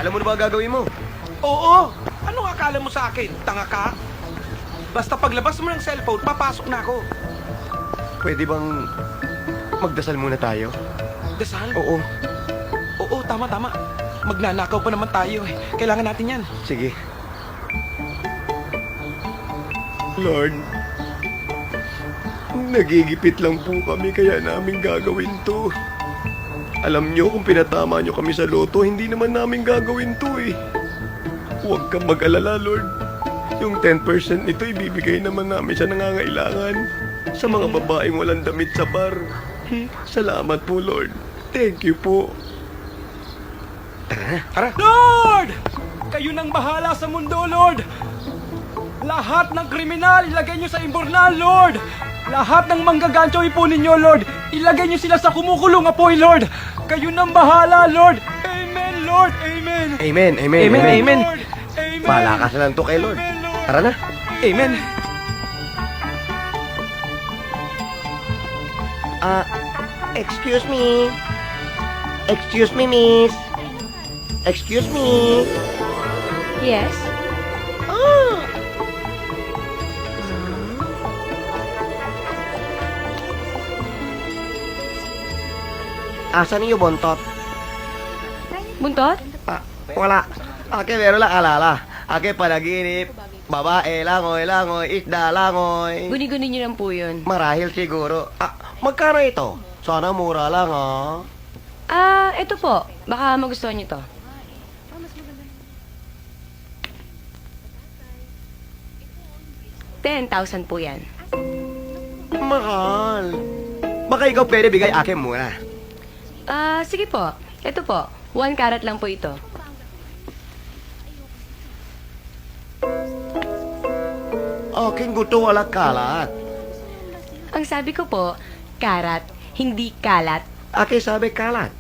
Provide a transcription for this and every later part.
Alam mo na ba ang gagawin mo? Oo! Anong akala mo sa akin? Tanga ka? Basta paglabas mo ng cellphone, papasok na ako. Pwede bang magdasal muna tayo? Dasal? Oo. Oo, tama. Magnanakaw pa naman tayo eh. Kailangan natin yan. Sige. Lord, nagigipit lang po kami kaya namin gagawin to. Alam nyo kung pinatama nyo kami sa loto, hindi naman namin gagawin to eh. Huwag kang mag-alala, Lord. Yung 10% nito ibibigay naman namin sa nangangailangan. Sa mga babaeng walang damit sa bar. Salamat po, Lord. Thank you po. Tara. Lord! Kayo nang bahala sa mundo, Lord! Lahat ng kriminal, ilagay nyo sa imburnal, Lord! Lahat ng manggagancho, ipunin nyo, Lord! Ilagay nyo sila sa kumukulong apoy, Lord! Kayo nang bahala, Lord! Amen, Lord! Amen! Amen, amen, Amen, amen. Lord! Amen! Malakas na lang to kay Lord. Amen, Lord! Tara na. Amen. Excuse me. Excuse me, miss. Excuse me. Yes? Asan niyo bontot? Buntot? Wala. Ake, meron lang alala. Ake, panaginip. Babae, langoy, isda, langoy. Guni-guni niyo lang po yun. Marahil siguro. Magkano ito? Sana mura lang, Ito po. Baka magustuhan niyo to. $10,000 po yan. Mahal. Baka ikaw pwede bigay akin muna. Sige po. Ito po. 1 carat lang po ito. Aking gusto wala kalat. Ang sabi ko po, karat, hindi kalat. Ake sabi kalat.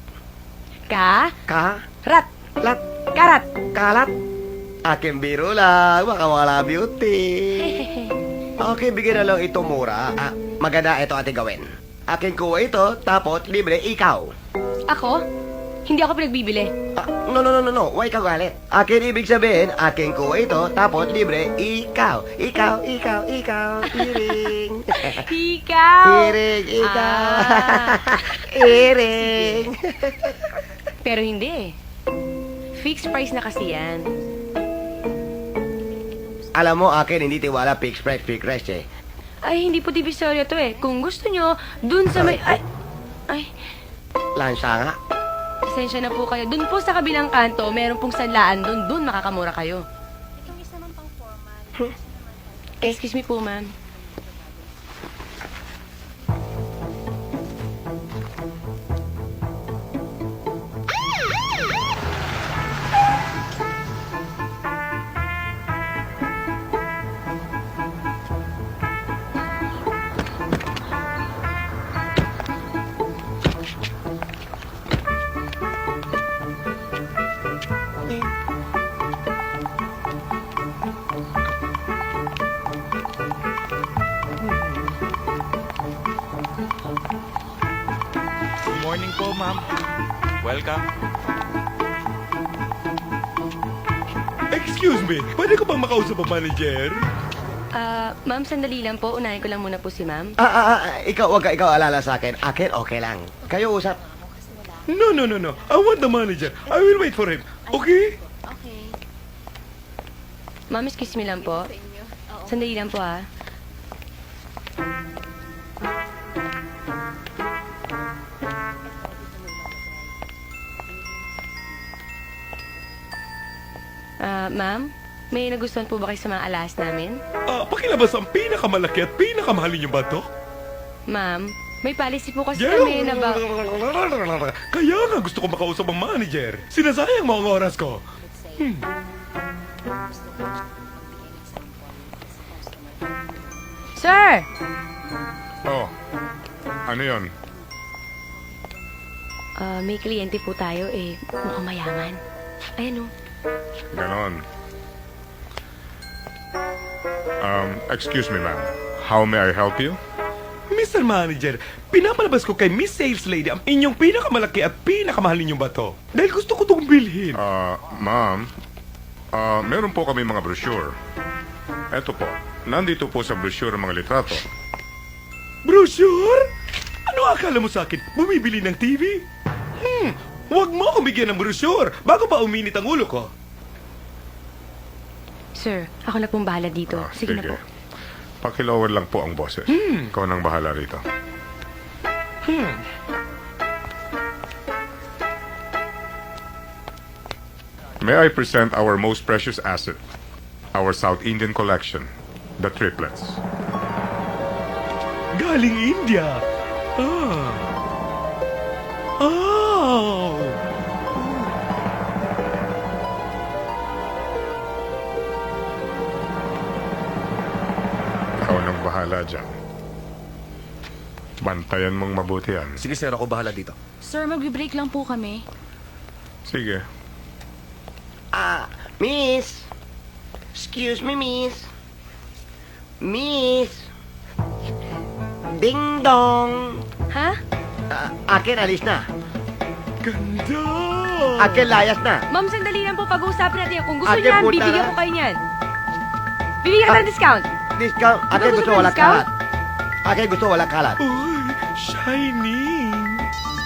Ka-rat. Lat. Karat. Kalat. Aking biro lang. Baka wala beauty. Okay, bigyan na lang ito mura. Maganda ito ate gawin. Akin kuha ito, tapos libre ikaw. Ako? Hindi ako pinagbibili. No. Huwag ka galit. Akin ibig sabihin, akin kuha ito, tapos libre ikaw. Ikaw. Iring. Ikaw! Iring, ikaw. Ah. Iring. Pero hindi. Fixed price na kasi yan. Alam mo, akin hindi tiwala fixed price eh. Ay, hindi po divisoria to eh. Kung gusto nyo, dun sa may... Ay, Lansa nga. pasensya na po kayo. Dun po sa kabilang kanto, meron pong sanlaan dun. Dun makakamura kayo. Excuse me po, ma'am. Good morning po, ma'am. Welcome. Excuse me, pwede ko bang makausap ang manager? Ma'am, sandali lang po. Unahin ko lang muna po si ma'am. Ikaw alala sa akin. Akin, okay lang. Kayo usap. No. I want the manager. I will wait for him. Okay? Ma'am, excuse me lang po. Sandali lang po, ha. Ma'am, may nagustuhan po ba kayo sa mga alas namin? Pakilabas ang pinakamalaki at pinakamahal ninyong bato. Ma'am, may policy po kasi Yeah. kami na ba... Kaya nga gusto ko makausap ang manager. Sinasayang mo ang oras ko. Sir! Oh, ano yon? May kliyente po tayo eh. Mukhang mayaman. Ayan o. Ganon. Excuse me, ma'am. How may I help you? Mr. Manager, pinapalabas ko kay Miss Sales Lady ang inyong pinakamalaki at pinakamahal ninyong bato. Dahil gusto ko itong bilhin. Ma'am, meron po kami mga brochure. Eto po, nandito po sa brochure ang mga litrato. Brochure? Ano akala mo sa akin? Bumibili ng TV? Huwag mo akong bigyan ng brochure bago pa uminit ang ulo ko. Sir, ako na pong bahala dito. Sige na po. Pakilower lang po ang boses. Ikaw nang bahala rito. May I present our most precious asset, our South Indian collection, the triplets. Galing India. Oh. Ikaw nang bahala dyan. Bantayan mong mabuti yan. Sige sir, ako bahala dito. Sir, magbe-break lang po kami. Sige. Miss! Excuse me, miss. Miss! Ding dong! Ha? Akin alis na. Ganda. Akin layas na. Ma'am, sandali lang po pag-uusapan natin. Kung gusto Ate, niyan, punta bibigyan na. ko kayo niyan. Bibigyan ka ng discount. Discount. Akin gusto gusto mo walang discount? kalat. Akin gusto walang kalat. Uy, shining.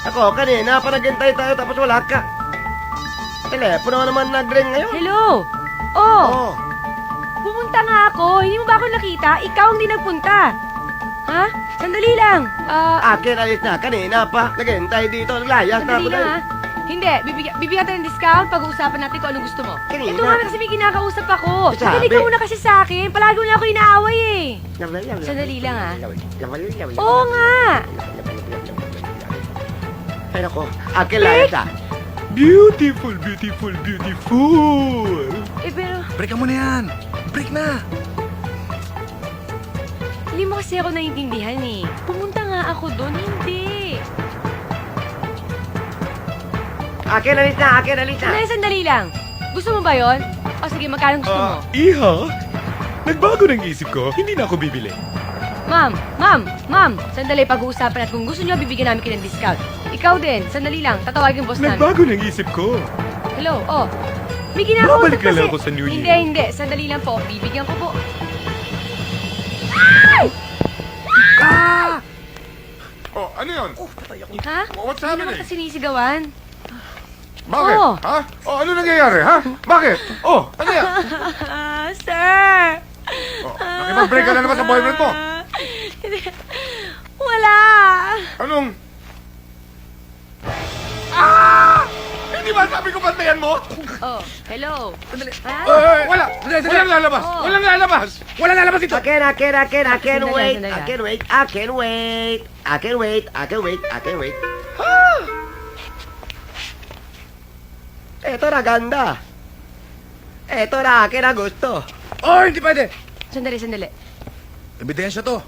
Ako, kanina pa naghintay tayo tapos wala ka. Telepono naman nag-ring ngayon. Hello? Oh, Oh. pumunta nga ako. Hindi mo ba ako nakita? Ikaw ang di nagpunta. Ha? Sandali lang. Akin alis na. Kanina pa. Naghintay dito. Layas na Sandali ako lang ha. na. Hindi, bibigyan tayo ng discount. Pag-uusapan natin kung anong gusto mo. Kanina. Ito nga kasi may kinakausap ako. Sabi. Sandali ka muna kasi sa akin. Palagi mo na ako inaaway eh. Sandali lang, ha? Oo nga. Ay nako. Akin layas na. Beautiful, beautiful, beautiful. Eh pero, Break mo na yan. Break na. hindi mo kasi ako naiintindihan eh. Pumunta nga ako doon, hindi. Akin alis na. Akin alis na. Sandali lang. Gusto mo ba yon? O sige, magkano gusto mo? Iha, nagbago ng isip ko. Hindi na ako bibili. Ma'am, sandali pag-uusapan at kung gusto niyo, bibigyan namin kayo ng discount. Ikaw din, sandali lang, tatawagin yung boss namin. Nagbago ng isip ko. Hello, may ginagawa Babalik na lang ako sa New Year. Hindi, sandali lang po, bibigyan ko po. Oh, ano yun? Ha? What's Hindi naman happening? kasi sinisigawan. Bakit? Oh. Ha? Oh, ano nangyayari, ha? Bakit? Oh, ano yan? Sir! Oh, nakipag-break ka na naman sa boyfriend mo. Wala! Anong? Hindi ba sabi ko bantayan mo? Oh, hello. Ha? Wala! Walang lalabas! Oh. Walang lalabas! Walang lalabas ito! Akin Sandali, wait. sandali. Akin wait. Akin wait. Akin wait. Akin wait. Akin wait. Eto na ganda. Eto na akin na gusto. Oh, hindi pwede. Sandali. Ebidensya to.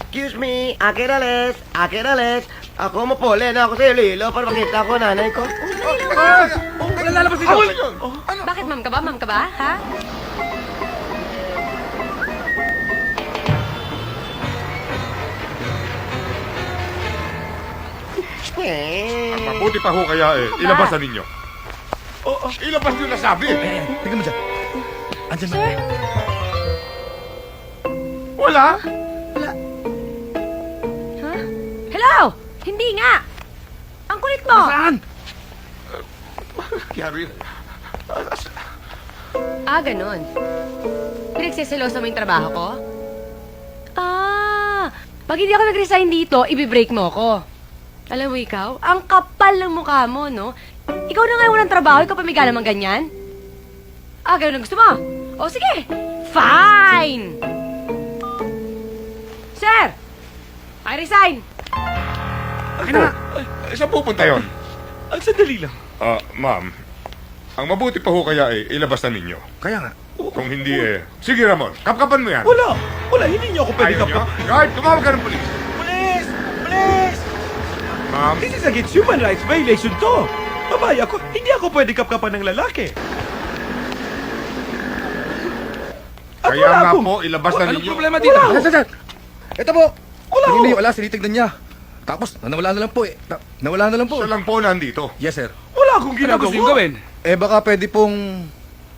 Excuse me. Akin alis. Akin alis. Ako mapuli na ako sa ililo para makita ko nanay ko. Walang lalabas dito. Awal yun! Bakit ma'am ka ba? Ha? Mabuti pa ho kaya ilabas na ninyo. Ilabas nyo na sabi! Tignan mo dyan. Andyan na. Sir? Wala! Ha? Hello? Hindi nga! Ang kulit mo! Saan? Yari. Ganon. Pinagseselosa mo yung trabaho ko? Pag hindi ako nag-resign dito, ibibreak mo ako. Alam mo ikaw, ang kapal ng mukha mo, no? Ikaw na nga yung walang trabaho, ikaw pa may gana naman ganyan? Ganun ang gusto mo? O sige, fine! Sir! I resign! Ano? Saan pupunta yun? Sandali lang. Ma'am, ang mabuti pa ho kaya ilabas na ninyo. Kaya nga. Kung hindi sige Ramon, kapkapan mo yan. Wala, hindi niyo ako pwede Ayaw nyo? kapkapan. Guard, tumawag ka ng polis. Police! Police! Ma'am, This is against human rights violation to. Babae ako, hindi ako pwede kapkapan ng lalaki. At Kaya wala nga akong- po, ilabas na Anong ninyo. problema dito? Sir. Ito po. Wala Kanina ho. yung alas, tinitignan niya. Tapos, nawala na lang po eh. Nawala na lang po. Siya lang po nandito. Yes, sir. Wala akong Ano ginagawa. gusto yung gawin? Eh, baka pwede pong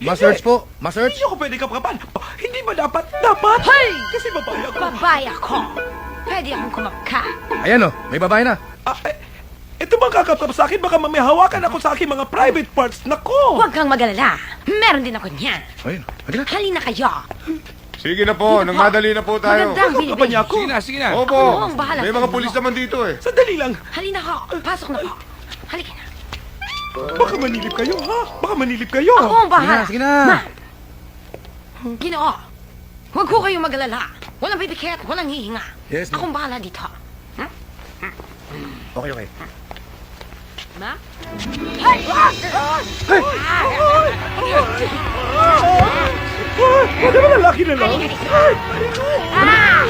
ma-search po. Ma-search? Hindi ako pwede kapkapan. Hindi ba dapat? Dapat? Hoy! Kasi babae ako. Babae ako. Pwede akong kumapka. Ayan oh, may babae na. Ito bang kakapkap sa akin? Baka may hawakan ako sa akin mga private parts. Nako! Huwag kang mag-alala. Meron din ako niyan. Ayun, halika na. Halina kayo. Sige na po, Dito po. nagmadali na po tayo. Magandang Kakapkapan niya binibig. ako. Sige na. Opo, Ako ang bahala may sa mga inyo. pulis naman dito eh. Sandali lang. Halina ko. Pasok na po. Halika na. Baka manilip kayo, ha? Baka manilip kayo. Ako ang bahala. Sige na. Ma. Ginoo. Huwag ko kayong mag-alala. Walang pipikit, walang hihinga. Yes, ma'am. Akong bahala dito. Okay, okay. Ma? Hey! Huwag naman lalaki na lang. Halika dito.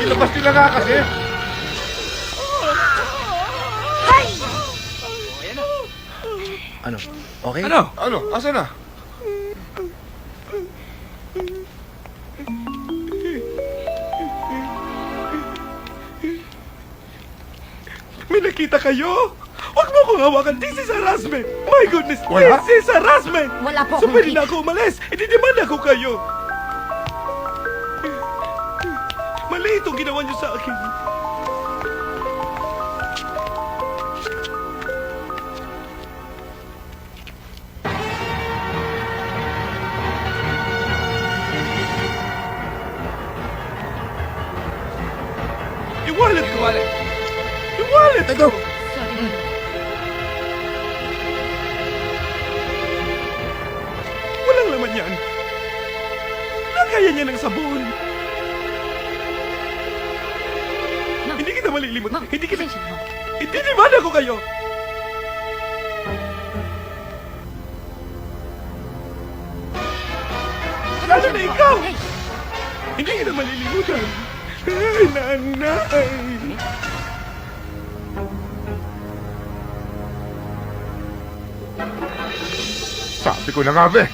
Ilabas nila nga kasi. Ano? Okay? Ano? Ano, asa na? May nakita kayo? Huwag mo akong hawakan. This is harassment. My goodness. Wala. This is harassment. Wala po So akong pwede na nakita. ako umalis. Ididemand ako kayo. Mali itong ginawa niyo sa akin. Yung wallet ko. Yung wallet Ito. Sorry. Walang laman yan. Nakaya niya ng sabon. Ma'am. Hindi kita malilimot. Ma'am, Hindi kita... pasensya na, ma'am. Itiniman ako kayo. Lalo na ikaw. Hey, Hindi kita malilimutan. Ay, nanay. Sabi ko na nga be.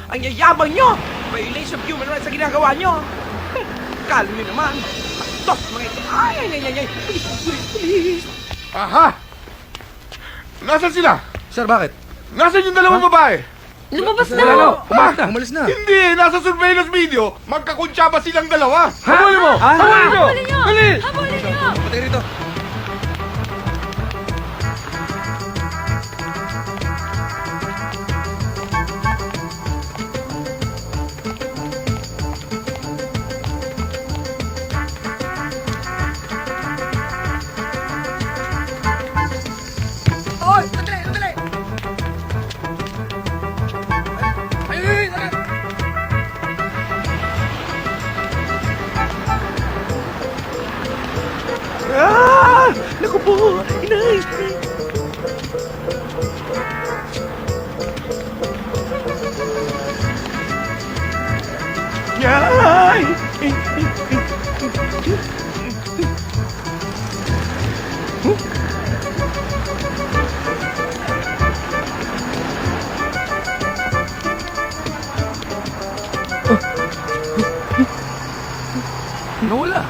Ang yayabang nyo! Violation of human rights sa ginagawa nyo! Kala nyo naman! Bastos mga ito! Ay, ay, ay, ay, ay! Please, please, please! Aha! Nasaan sila? Sir, bakit? Nasaan yung dalawang babae? lumabas na. Wala na. Umalis na. Umalis na. Hindi, nasa surveillance video. Magkakuntsaba silang dalawa. Habulin mo! Habulin mo! Habulin nyo! Dali! Habulin nyo! Patay rito. Oy! Sandali! Sandali! Ay, ay, ay! Sandali! Ah! Naku po! Inay! Yay! Nawala.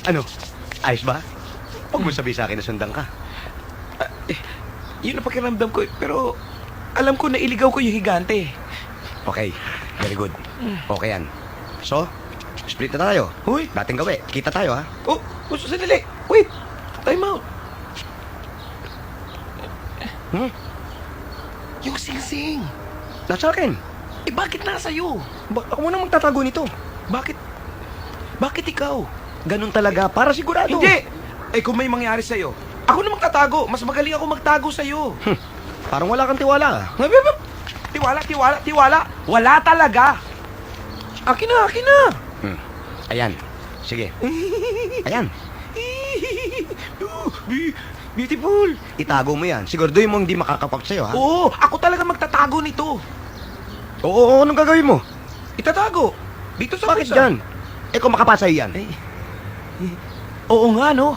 Ano? Ayos ba? Huwag mo sabihin sa akin na sundan ka. Yun ang pakiramdam ko, pero alam ko na iligaw ko yung higante. Okay, very good. Okay yan. So, split na tayo. Huy! Dating gawi. Kita tayo, ha? Oh, sandali. Wait, time out. Yung sing-sing. Nasa akin. Bakit nasa'yo? Ako muna magtatago nito. Bakit ikaw? Ganun talaga, para sigurado. Hindi! Kung may mangyari sa'yo, ako na magtatago. Mas magaling ako magtago sa'yo. Parang wala kang tiwala. Tiwala. Wala talaga. Akin na. Ayan. Sige. Ayan. Beautiful. Itago mo yan. Siguraduhin mo hindi makakapak sa'yo, ha? Oo, ako talaga magtatago nito. Oo, anong gagawin mo? Itatago. Dito sa Bakit bulsa. dyan? Kung makapasa yan. Oo nga, no?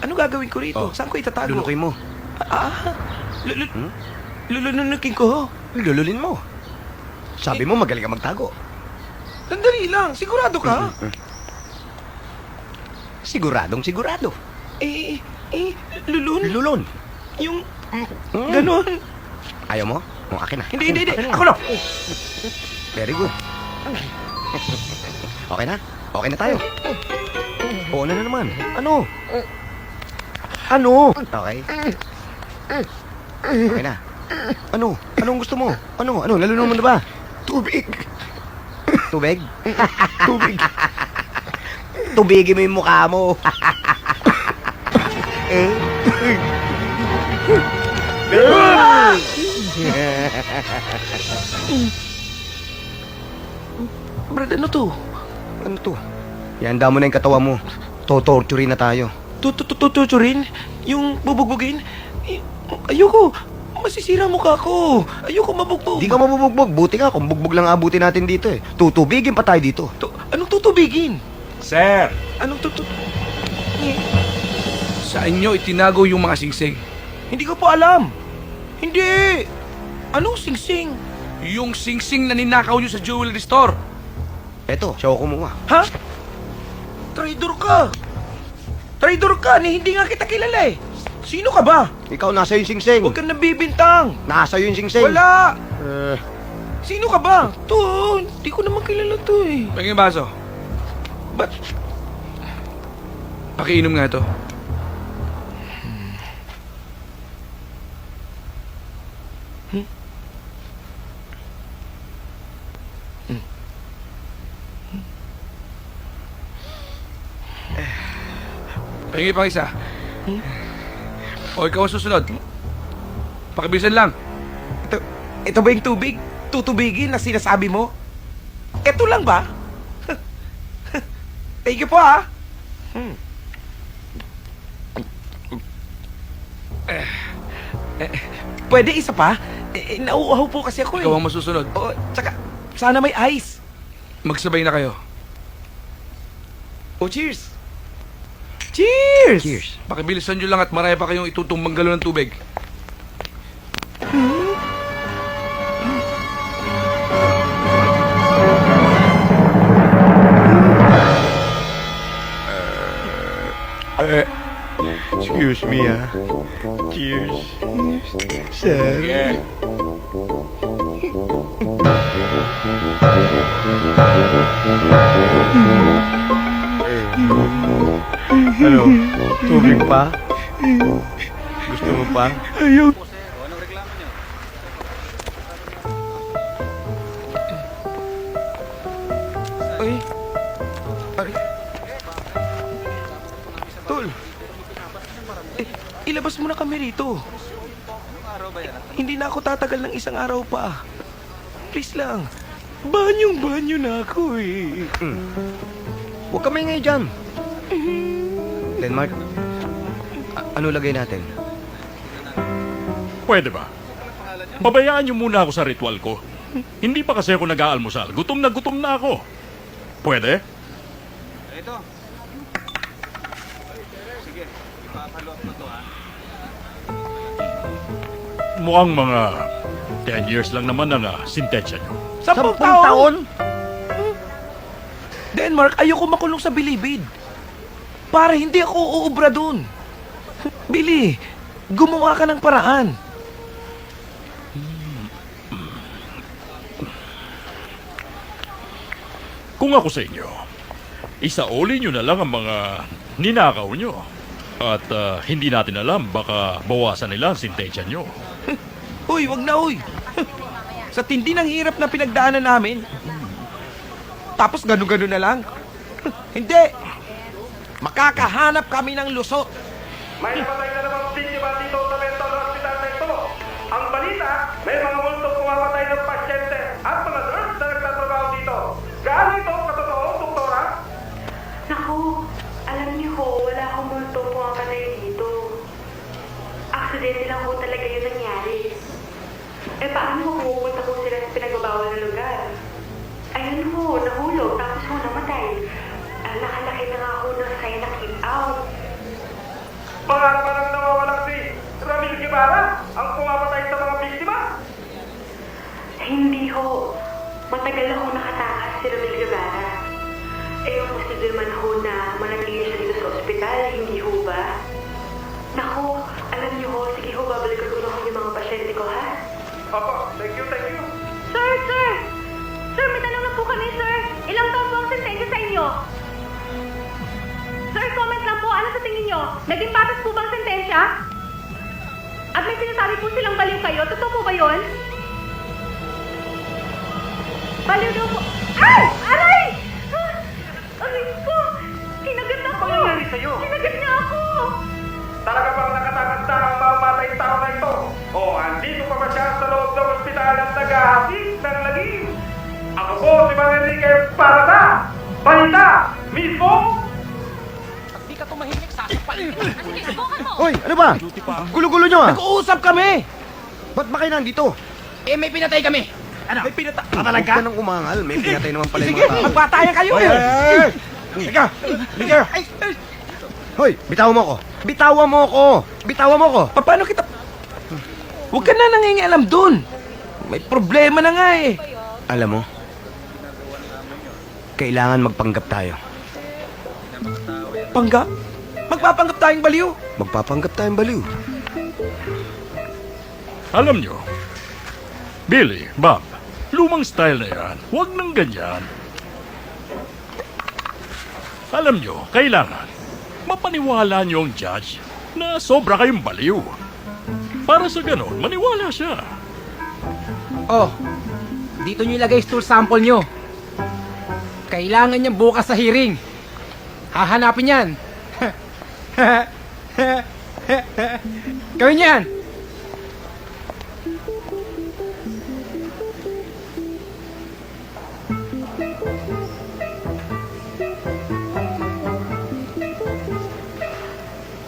Ano gagawin ko rito? Saan ko itatago? Lulukin mo. Lulunukin ko? Lululin mo. Sabi mo magaling ka magtago. Sandali lang. Sigurado ka? Siguradong sigurado. Lulun. Lulun. Yung... Ganon. Ayaw mo? Kung akin na. Hindi. Ako na. Very good. Okay na? Okay na tayo. Oo na naman. Ano? Okay. Okay na. Ano? Anong gusto mo? Ano? Lalunong mo na ba? Tubig. Tubig? Tubigin mo yung mukha mo. Brad, ano to? Ano to? Ihanda mo na yung katawan mo. Totorturin na tayo. Tuturin? Yung bubugbugin? Ayoko. Masisira mukha ko. Ayoko mabugbog. Di ka mabubugbog. Buti ka kung bugbog lang abutin natin dito eh. Tutubigin pa tayo dito. Anong tutubigin? Sir, Anong sa inyo itinago yung mga singsing. Hindi ko po alam. Hindi. Anong singsing? Yung singsing na ninakaw nyo sa jewelry store. Eto, siya ako kumuha. Ha? Traidor ka. Hindi nga kita kilala eh. Sino ka ba? Ikaw, nasa yung singsing. Huwag kang nabibintang. Nasa yung singsing. Wala. Sino ka ba? To, hindi ko naman kilala to eh. Paging baso. Ba't? Pakiinom nga ito. Pahingi pang isa. O ikaw ang susunod. Pakibilisan lang. Ito ba yung tubig? Tutubigin na sinasabi mo? Ito lang ba? Thank you po ha. Pwede isa pa? Nauuhaw po kasi ako eh. Ikaw ang masusunod. Tsaka, sana may ice. Magsabay na kayo. Cheers! Cheers! Cheers. Pakibilisan nyo lang at maraya pa kayong itutumbang galon ng tubig. Excuse me, ah. Cheers. Sir. Ano? Tubig pa? Gusto mo pa? Ayaw. Ay. Ay. Tol. Ilabas mo na kami rito. Hindi na ako tatagal ng isang araw pa. Please lang. Banyong-banyo na ako eh. Huwag kami ngayon dyan. Denmark, ano lagay natin? Pwede ba? Pabayaan niyo muna ako sa ritual ko. Hindi pa kasi ako nag-aalmusal. Gutom na ako. Pwede? Mukhang mga 10 years lang naman ang sintensya niyo. 10 taon? Denmark, ayoko makulong sa bilibid. Para hindi ako uubra dun. Billy, gumawa ka ng paraan. Kung ako sa inyo, isauli nyo na lang ang mga ninakaw nyo. At hindi natin alam, baka bawasan nila ang sintensya nyo. Uy, wag na uy. Sa tindi ng hirap na pinagdaanan namin. Tapos gano'n-gano'n na lang. Hindi. Makakahanap kami ng lusot. May patay na namang biktima dito sa mental hospital na ito. Ang balita, may mga multong pumamatay ng pasyente at mga nurse na nagtatrabaho dito. Gaano ito katotoo, doktora? Naku, alam niyo ho, wala akong multo pumapatay dito. Aksidente lang ho talaga yun nangyari. Eh paano ho pupunta ko sila sa pinagbabawal na lugar? Ayun ho, nahulog, tapos ho namatay. Nakalaki na nga ho ng sign na keep out. Parang nawawala si Ramil Guevara ang pumamatay sa mga biktima. Hindi ho. Matagal na ho nakatakas si Ramil Guevara. Eh yung posible man ho na manatili siya dito sa ospital, hindi ho ba? Naku, alam niyo ho, sige ho, babalikan ko na ho yung mga pasyente ko, ha? Opo, thank you, thank you. Sir, sir! Sir, may tanong na po kami, sir. Ilang taon po ang sentensya sa inyo? Sir, comment lang po. Ano sa tingin nyo? Naging patas po bang sentensya? At may sinasabi po silang baliw kayo. Totoo po ba yun? Baliw daw po. Ay! Aray! Aray ko! Kinagat ako! Ano nangyari sa'yo? Kinagat niya ako! Talaga bang nakatakas na ang mamamatay tao na ito? O andito pa ba siya sa loob ng ospital at nag-ahatid ng lagim? Ako po si Mang Enrique Parada! Balita! Mismo! Di ka tumahimik, sasapalin. Hoy, ano ba? Gulo-gulo nyo ah. Nag-uusap kami. Ba't ba kayo nandito? Eh, may pinatay kami. Ano? May pinatay. Huwag ka nang umangal. May pinatay naman pala yung Sige, mga tao. magbatayan kayo. Liga! Liga! Hoy, bitawan mo ko. Bitawan mo ko. Bitawan mo ko. Paano kita... Huwag ka na nangingialam dun. May problema na nga eh. Alam mo, kailangan magpanggap tayo. Panggap? Magpapanggap tayong baliw. Magpapanggap tayong baliw. Alam nyo, Billy, Bob, lumang style na yan. Huwag nang ganyan. Alam nyo, kailangan mapaniwala nyo ang judge na sobra kayong baliw. Para sa ganon, maniwala siya. Oh, dito nyo ilagay stool sample nyo. Kailangan niya bukas sa hearing. Hahanapin yan. Gawin yan.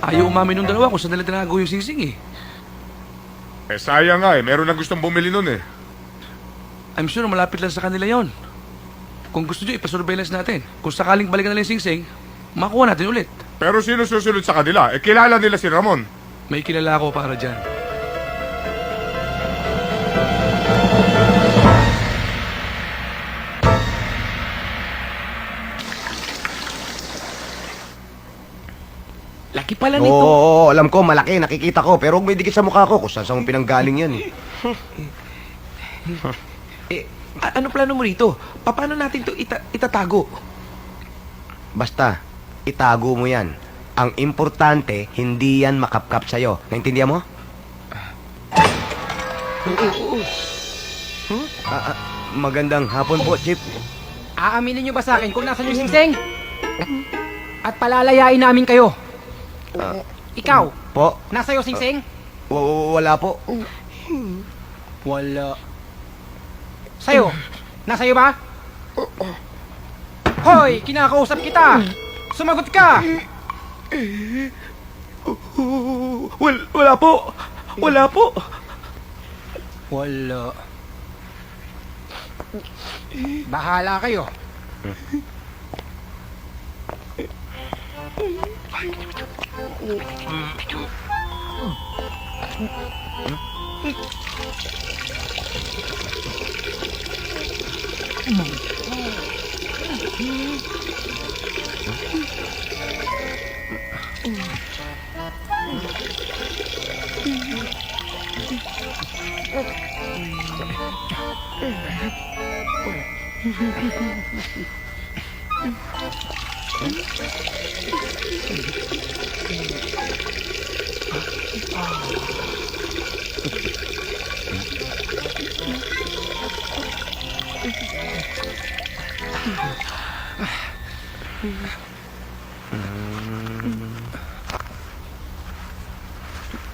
Ayaw umamin ng dalawa kung saan nila tinago yung singsing eh. Eh sayang nga eh, meron na gustong bumili nun eh. I'm sure malapit lang sa kanila yon. Kung gusto nyo, ipasurveillance natin. Kung sakaling balikan nila yung singsing, makuha natin ulit. Pero sino susunod sa kanila? Eh kilala nila si Ramon. May kilala ako para dyan. Laki pala nito. Oo, alam ko, malaki, nakikita ko. Pero huwag may dikit sa mukha ko kung saan mo pinanggaling yan eh. Ano plano mo rito? Paano natin to itatago? Basta, itago mo yan. Ang importante, hindi yan makapkap sa'yo. Naintindihan mo? Magandang hapon po, Chip. Aaminin nyo ba sa akin kung nasan yung singsing? At palalayain namin kayo. Ikaw, Po? nasa iyo singsing? Wala po. Wala. Sa'yo, nasa iyo ba? Hoy, kinakausap kita. Sumagot ka. Wala po. Wala po. Wala. Bahala kayo.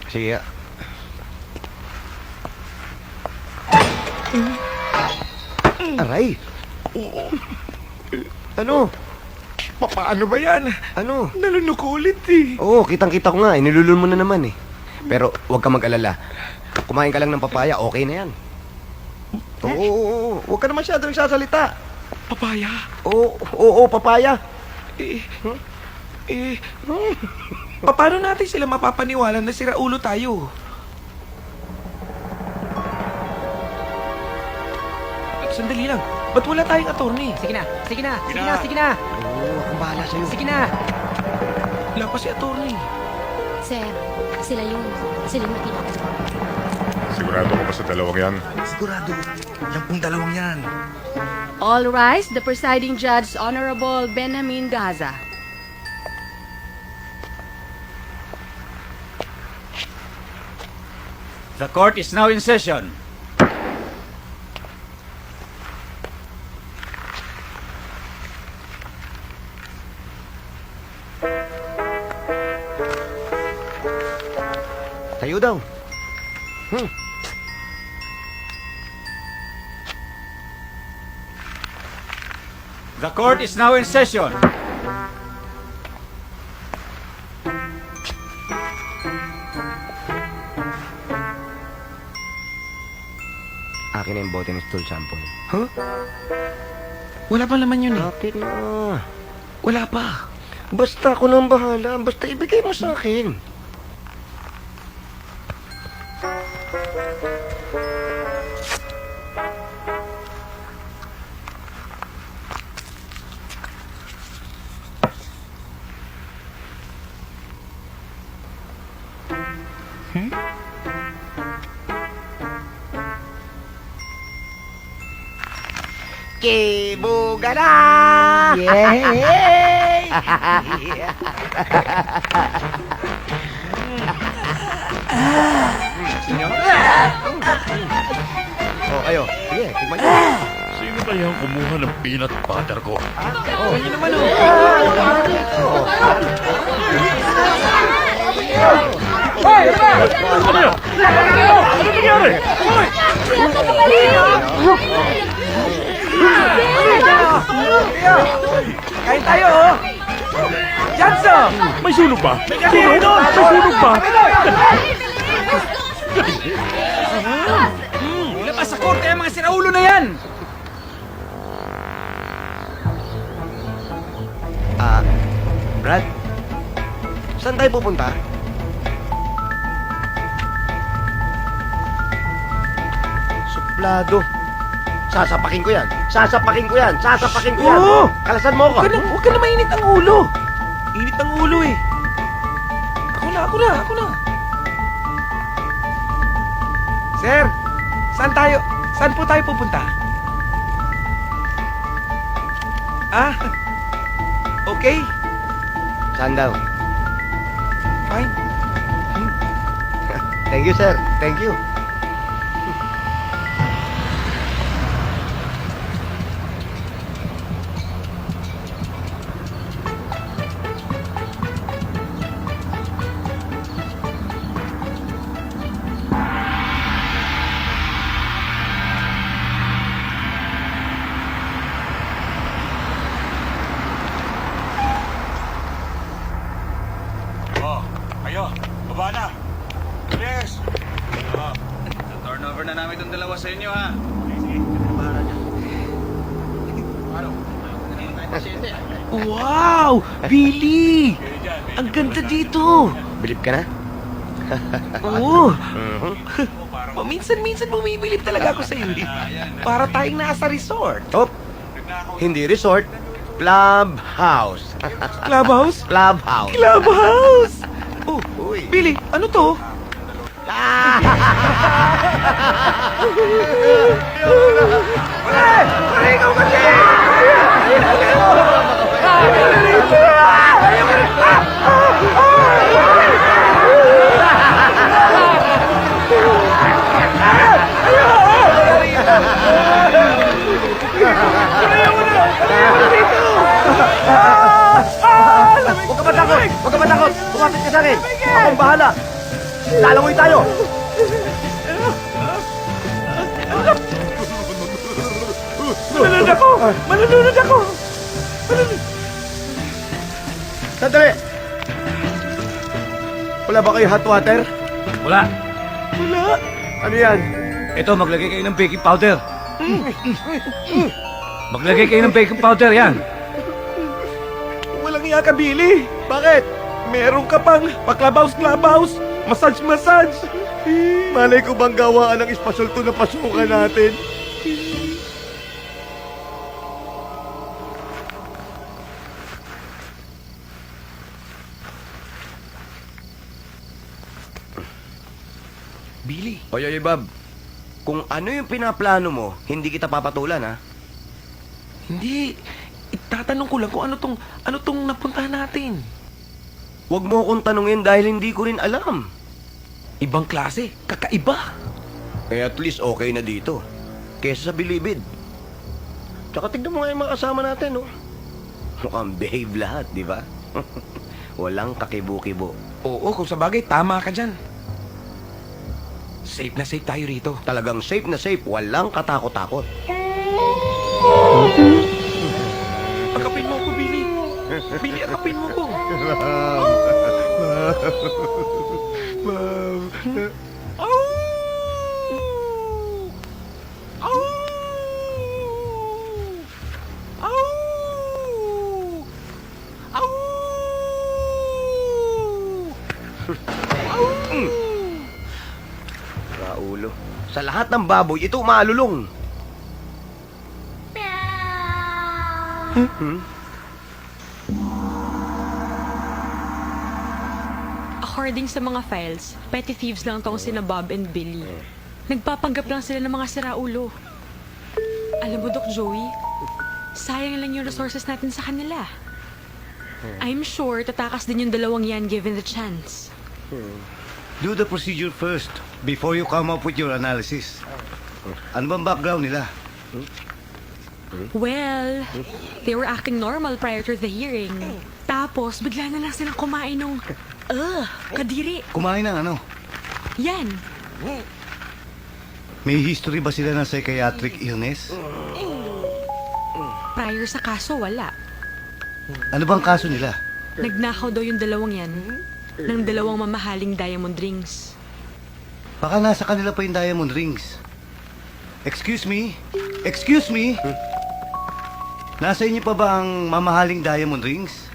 Sige. Aray! Ano? Paano ba yan? Ano? Nalunok ko ulit eh. Oo, kitang-kita ko nga. Nilulun mo na naman eh. Pero huwag ka mag-alala. Kumain ka lang ng papaya, okay na yan. Oo. Huwag ka na masyadong sasalita. Papaya? Oo, papaya. Paano natin sila mapapaniwala na sira ulo tayo? Sandali lang. Ba't wala tayong attorney? Sige na. Oo, akong bahala sa'yo. Sige na. Wala pa si attorney. Sir, sila yung nakita. Sigurado ka ba sa dalawang yan? Sigurado. Yan pong dalawang yan. All rise, the presiding judge, Honorable Benjamin Gaza. The court is now in session. Tayo daw. The court is now in session. Akin na yung bote ng stool sample. Wala pa naman yun eh. Akin na. Wala pa. Basta ako nang bahala. Basta ibigay mo sa akin. Kibugana! Yay! Oh, ayo. Sige, tigman niyo. Sino kaya ang kumuha ng peanut butter ko? Ganyan naman oh. Ano yan? Ano nangyari? Kain tayo oh. Johnson! May sunog ba? Sunog? May sunog ba? Labas sa korte ang mga siraulo na yan! Brad? Saan tayo pupunta? Suplado. Sasapakin ko yan. Oo. Kalasan mo ako. Huwag ka na mainit ang ulo. Init ang ulo eh. Ako na. Sir, saan po tayo pupunta? Okay. Saan daw? Fine. Thank you, sir. Thank you. Kayo, baba na. Yes. Turnover na namin itong dalawa sa inyo, ha? Wow! Billy! Ang ganda dito! Bilib ka na? Oo! Paminsan-minsan bumibilip talaga ako sa iyo. Para tayong nasa resort. Hop! Hindi resort, clubhouse. Clubhouse? Clubhouse. Clubhouse! Oh, Uy. Billy, ano to? Huwag ka matakot! Huwag ka matakot! Kumapit ka sa akin! Akong bahala! Lalangoy tayo! Manunod ako! Manunod ako! Sandali! Wala ba kayo hot water? Wala. Wala. Ano yan? Ito, maglagay kayo ng baking powder. Maglagay kayo ng baking powder, yan. Walang iya ka, Billy. Bakit? Meron ka pang pa-clubhouse, massage. Malay ko bang gawaan ng espasol to na pasukan natin? Billy, Oy, Bob. Kung ano yung pinaplano mo, hindi kita papatulan, ha? hindi. Itatanong ko lang kung ano tong napuntahan natin. Huwag mo akong tanungin dahil hindi ko rin alam. Ibang klase, kakaiba. Eh, at least okay na dito. Kesa sa bilibid. Tsaka tignan mo nga yung mga kasama natin, no? Mukhang behave lahat, di ba? Walang kakibo-kibo. Oo, kung sa bagay, tama ka dyan. Safe na safe tayo rito. Talagang safe na safe, walang katakot-takot. Akapin mo ako, Billy. Billy, akapin mo ko. Raulo. Sa lahat ng baboy, ito maalulong. According sa mga files, petty thieves lang tong sina Bob and Billy. Nagpapanggap lang sila ng mga siraulo. Alam mo, Doc Joey, sayang lang yung resources natin sa kanila. I'm sure tatakas din yung dalawang yan given the chance. Do the procedure first before you come up with your analysis. Ano bang background nila? Well, they were acting normal prior to the hearing. Tapos, bigla na lang silang kumain ng, kadiri. Kumain ng ano? Yan. May history ba sila ng psychiatric illness? Prior sa kaso, wala. Ano bang kaso nila? Nagnakaw daw yung dalawang yan ng dalawang mamahaling diamond rings. Baka nasa kanila pa yung diamond rings. Excuse me? Excuse me? Nasa inyo pa ba ang mamahaling diamond rings?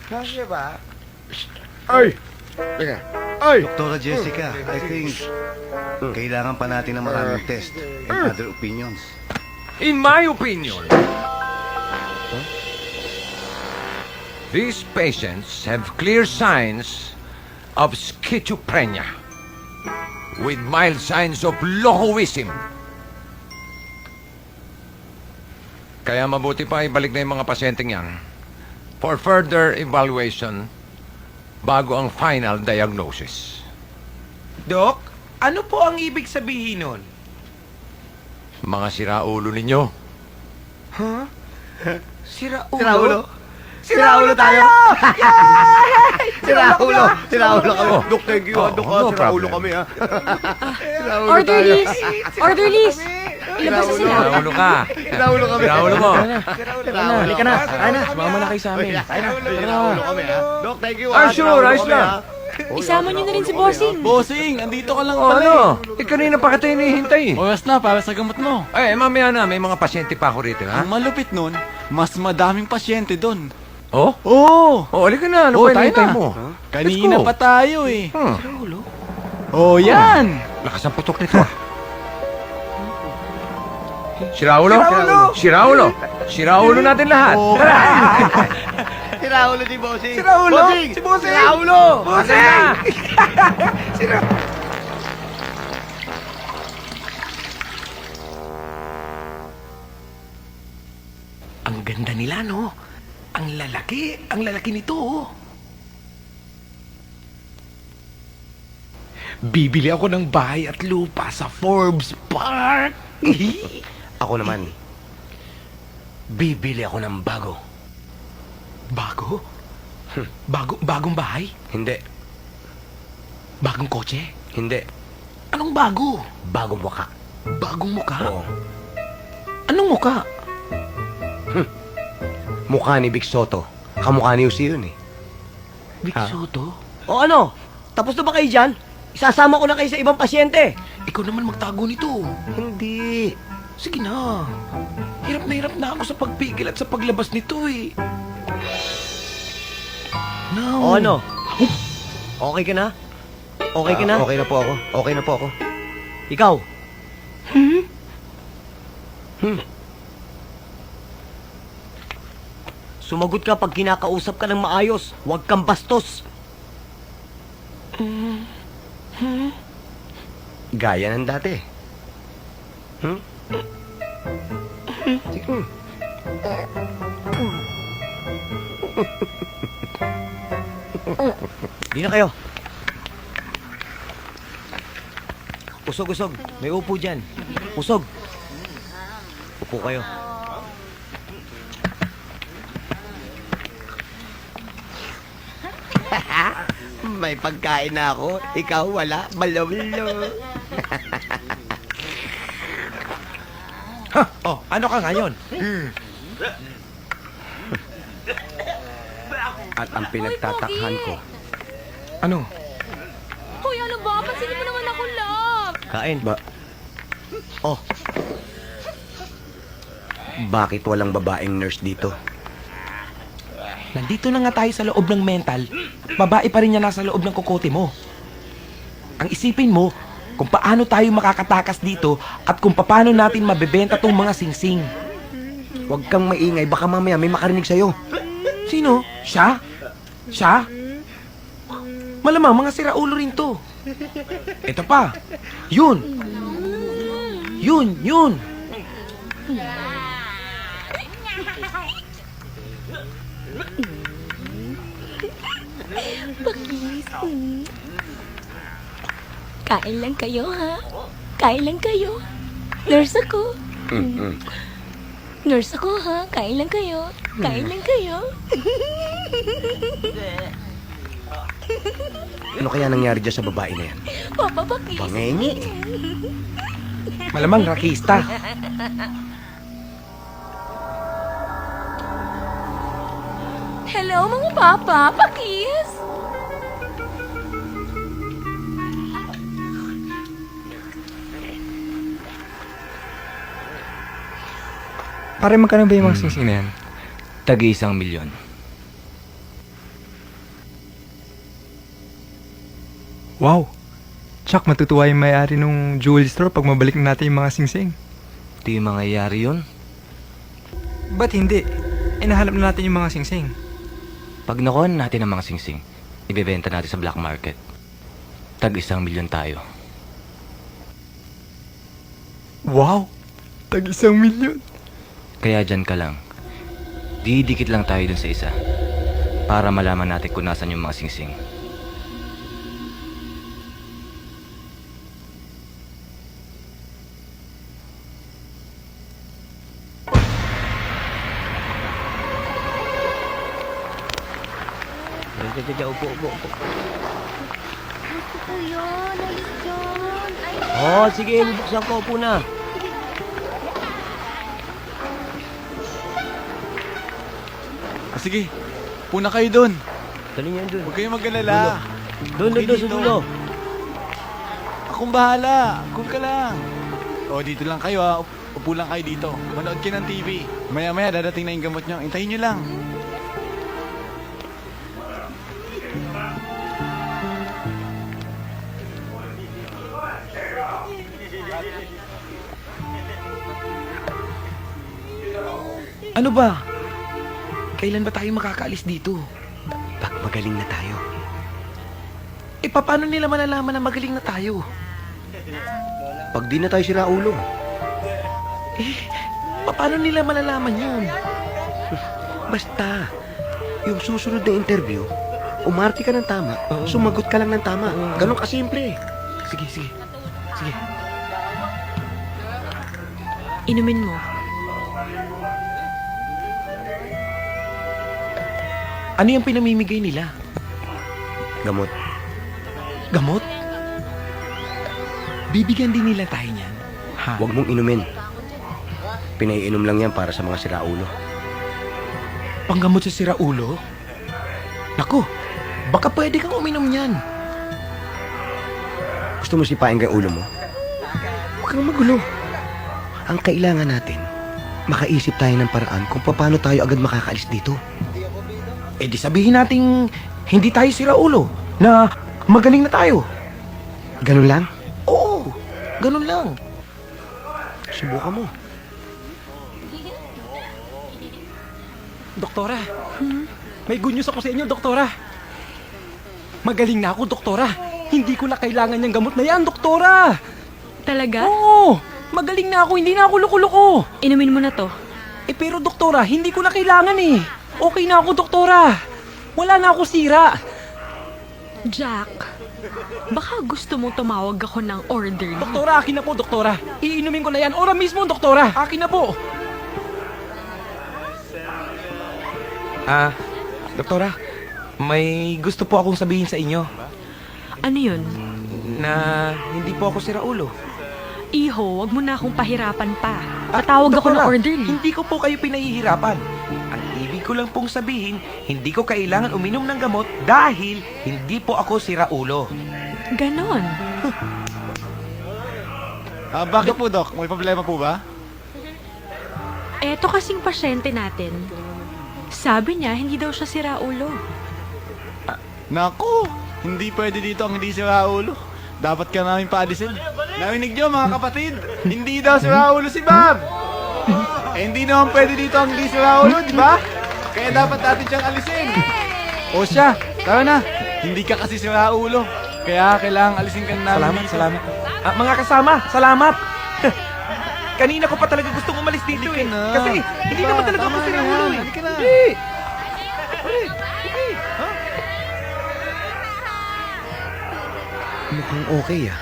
Nasa ba? Ay! Teka. Ay! Doktora Jessica, I think kailangan pa natin ng maraming test and other opinions. In my opinion, these patients have clear signs of schizophrenia with mild signs of locoism. Kaya mabuti pa ibalik na yung mga pasyenteng yan for further evaluation bago ang final diagnosis. Doc, ano po ang ibig sabihin nun? Mga siraulo ninyo. Huh? Siraulo? Siraulo? Siraulo tayo! Siraulo! Siraulo kami. Dok, thank you. Dok, siraulo kami, ha? Siraulo tayo. Orderlies! Orderlies! Ilabas na sila. Siraulo ka. Siraulo kami. Siraulo mo. Halika na. Kaya na. Sumama na kayo sa amin. Siraulo kami, ha? Dok, thank you, Ah, sure, ayos lang. Isama niyo na rin si Bossing. Bossing, andito ka lang Oh, pala ano? Kanina pa kita hinihintay. Oras na para sa gamot mo. Eh, mamaya na. May mga pasyente pa ako rito, ha? Ang malupit nun, mas madaming pasyente doon. Oh? Oo! Oh, halika na. Ano Oh, pa tayo hinihintay na. mo? Kanina Let's go. pa tayo eh. Siraulo? Oh, yan! Lakas ang putok nito, ah. Si Raulo? Si Raulo. Si Raulo natin lahat. Tara! Si Raulo si Bossing. Si Raulo! Bossing! Si Bossing! Si Raulo! Bossing! Si Raulo! Ang ganda nila, no? Ang lalaki nito, oh. Bibili ako ng bahay at lupa sa Forbes Park. Ako naman, bibili ako ng bago. Bago? Bagong bahay? Hindi. Bagong kotse? Hindi. Anong bago? Bagong mukha. Bagong mukha? Oo. Anong mukha? Mukha ni Vic Soto. Kamukha ni Uzi yun eh. Vic Soto? O ano? Tapos na ba kayo dyan? Isasama ko na kayo sa ibang pasyente. Ikaw naman magtago nito. Hindi. Sige na. Hirap na ako sa pagpigil at sa paglabas nito eh. No. O ano? Okay ka na? Okay ka na? Okay na po ako. Okay na po ako. Ikaw? Sumagot ka pag kinakausap ka ng maayos. Huwag kang bastos. Gaya ng dati. Sige. Di na kayo. Usog. May upo dyan. Usog. Upo kayo. May pagkain na ako. Ikaw wala. Balawlo. Oh, ano ka ngayon? At ang pinagtatakhan ko. Ano? Hoy, ano ba? Pansinin mo naman ako, love. Kain. Oh. Bakit walang babaeng nurse dito? Nandito na nga tayo sa loob ng mental, babae pa rin niya nasa loob ng kokote mo. Ang isipin mo, kung paano tayo makakatakas dito at kung paano natin mabebenta tong mga singsing. Huwag kang maingay, baka mamaya may makarinig sa'yo. Sino? Siya? Siya? Malamang mga siraulo rin to. Ito pa. Yun. Bakis. Kain lang kayo, ha? Kain lang kayo. Nurse ako. Nurse ako, ha? Kain lang kayo. Kain lang kayo. Ano kaya nangyari dyan sa babae na yan? Papa, Bakis. Bangengi. Malamang rakista. Hello, mga papa. Bakis. Pare, magkano ba yung mga singsing na yan? Tagi 1 milyon. Wow! Chuck, matutuwa yung may-ari nung jewelry store pag mabalik na natin yung mga singsing. Di mangyayari yun. Ba't hindi? Nahanap na natin yung mga singsing. Pag nakuha natin ang mga singsing, ibebenta natin sa black market. Tag 1 milyon tayo. Wow! Tag 1 milyon! Kaya dyan ka lang. Didikit lang tayo dun sa isa. Para malaman natin kung nasan yung mga singsing. Upo. Kuya, nalis dyan. Oh, sige, buksan ko. Upo na. Sige, puna kayo dun. Dali niyan dun. Huwag kayong mag-alala. Doon sa dulo. Akong bahala. Cool ka lang. O, dito lang kayo ha. Upo lang kayo dito. Manood kayo ng TV. Maya-maya dadating na yung gamot nyo. Hintayin nyo lang. Ano ba? Kailan ba tayo makakaalis dito? Pag magaling na tayo. Eh, paano nila malalaman na magaling na tayo? Pag di na tayo sira ulo. Eh, paano nila malalaman yun? Basta, yung susunod na interview, umarte ka ng tama, sumagot ka lang ng tama. Ganon kasimple. Sige. Inumin mo. Ano yung pinamimigay nila? Gamot. Gamot? Bibigyan din nila tayo niyan. Ha? Huwag mong inumin. Pinaiinom lang yan para sa mga siraulo. Panggamot sa siraulo? Naku, baka pwede kang uminom niyan. Gusto mo sipain ka yung ulo mo? Huwag kang magulo. Ang kailangan natin, makaisip tayo ng paraan kung paano tayo agad makakaalis dito. Eh di sabihin nating hindi tayo siraulo, na magaling na tayo. Ganun lang? Oo, ganun lang. Subukan mo. Doktora, may good news ako sa inyo, doktora. Magaling na ako, doktora. Hindi ko na kailangan yung gamot na yan, doktora. Talaga? Oo, magaling na ako, hindi na ako loko-loko. Inumin mo na to. Eh pero doktora, hindi ko na kailangan eh. Okay na ako, doktora. Wala na ako sira. Jack, baka gusto mong tumawag ako ng order. Doktora, akin na po, doktora. Iinumin ko na yan. Ora mismo, doktora. Akin na po. Doktora, may gusto po akong sabihin sa inyo. Ano yun? Na hindi po ako siraulo. Iho, wag mo na akong pahirapan pa. Patawag ako ng orderly. Hindi ko po kayo pinahihirapan. Ang ibig ko lang pong sabihin, hindi ko kailangan uminom ng gamot dahil hindi po ako siraulo. Ganon. Bakit po, Doc? May problema po ba? Eto kasing pasyente natin. Sabi niya, hindi daw siya siraulo. Naku! Hindi pwede dito ang hindi sira ulo. Dapat ka namin paalisin. Narinig niyo mga kapatid, hindi daw sira ulo si Bob. Hindi naman pwede dito ang hindi sira ulo, di ba? Kaya dapat natin siyang alisin. O siya, tara na. Hindi ka kasi sira ulo. Kaya kailangang alisin ka namin. Salamat. Mga kasama, salamat. Kanina ko pa talaga gustong umalis dito eh. Kasi hindi naman talaga ako siraulo eh. Hindi. Mukhang okay ah.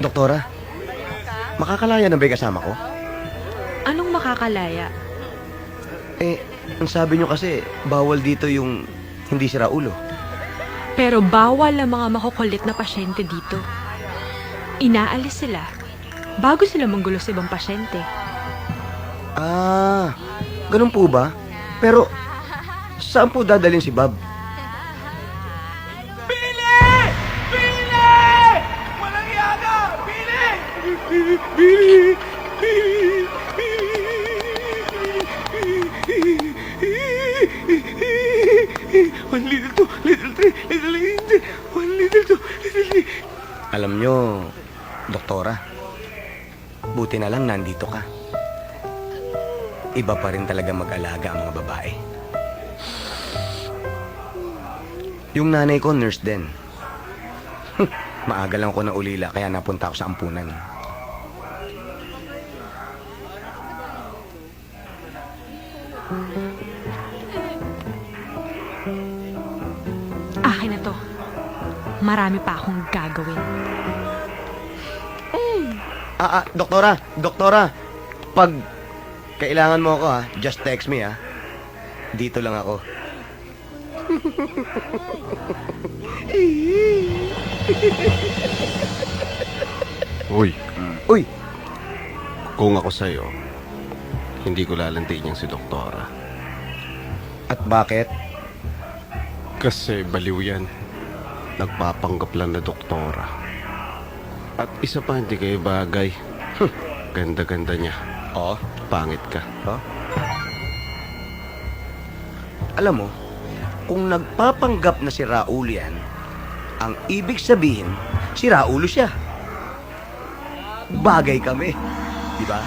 Doktora, makakalaya na ba yung kasama ko? Anong makakalaya? Eh, ang sabi nyo kasi, bawal dito yung hindi sira ulo. Pero bawal ang mga makukulit na pasyente dito. Inaalis sila bago sila manggulo sa ibang pasyente. Ah, ganun po ba? Pero, saan po dadalhin si Bob? One little two, little three, little hindi. One little two, little three. Alam nyo, doktora, buti na lang nandito ka. Iba pa rin talaga mag-alaga ang mga babae. Yung nanay ko, nurse din. Maaga lang ako na ulila, kaya napunta ako sa ampunan. Akin na to. Marami pa akong gagawin. Doktora, pag kailangan mo ako ha, just text me ha. Dito lang ako. Uy. Uy! Kung ako sa'yo, hindi ko lalantiin yung si Doktora. At bakit? Kasi baliw yan. Nagpapanggap lang na doktora. At isa pa, hindi kayo bagay. Ganda-ganda niya. Oh? Pangit ka. Huh? Alam mo, kung nagpapanggap na si Raul yan, ang ibig sabihin, si Raulo siya. bagay kami. Di ba?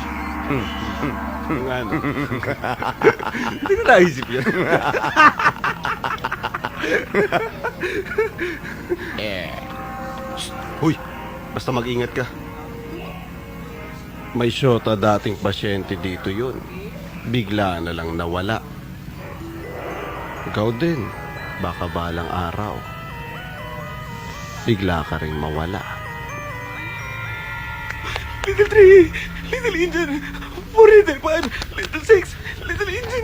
Ano? Hindi ko naisip yun. Uy, basta mag-ingat ka. May syota dating pasyente dito yun. Bigla na lang nawala. Ikaw din, baka balang araw. Bigla ka rin mawala. Little 3, Little Indian, 4 Little 5, Little 6, Little Indian,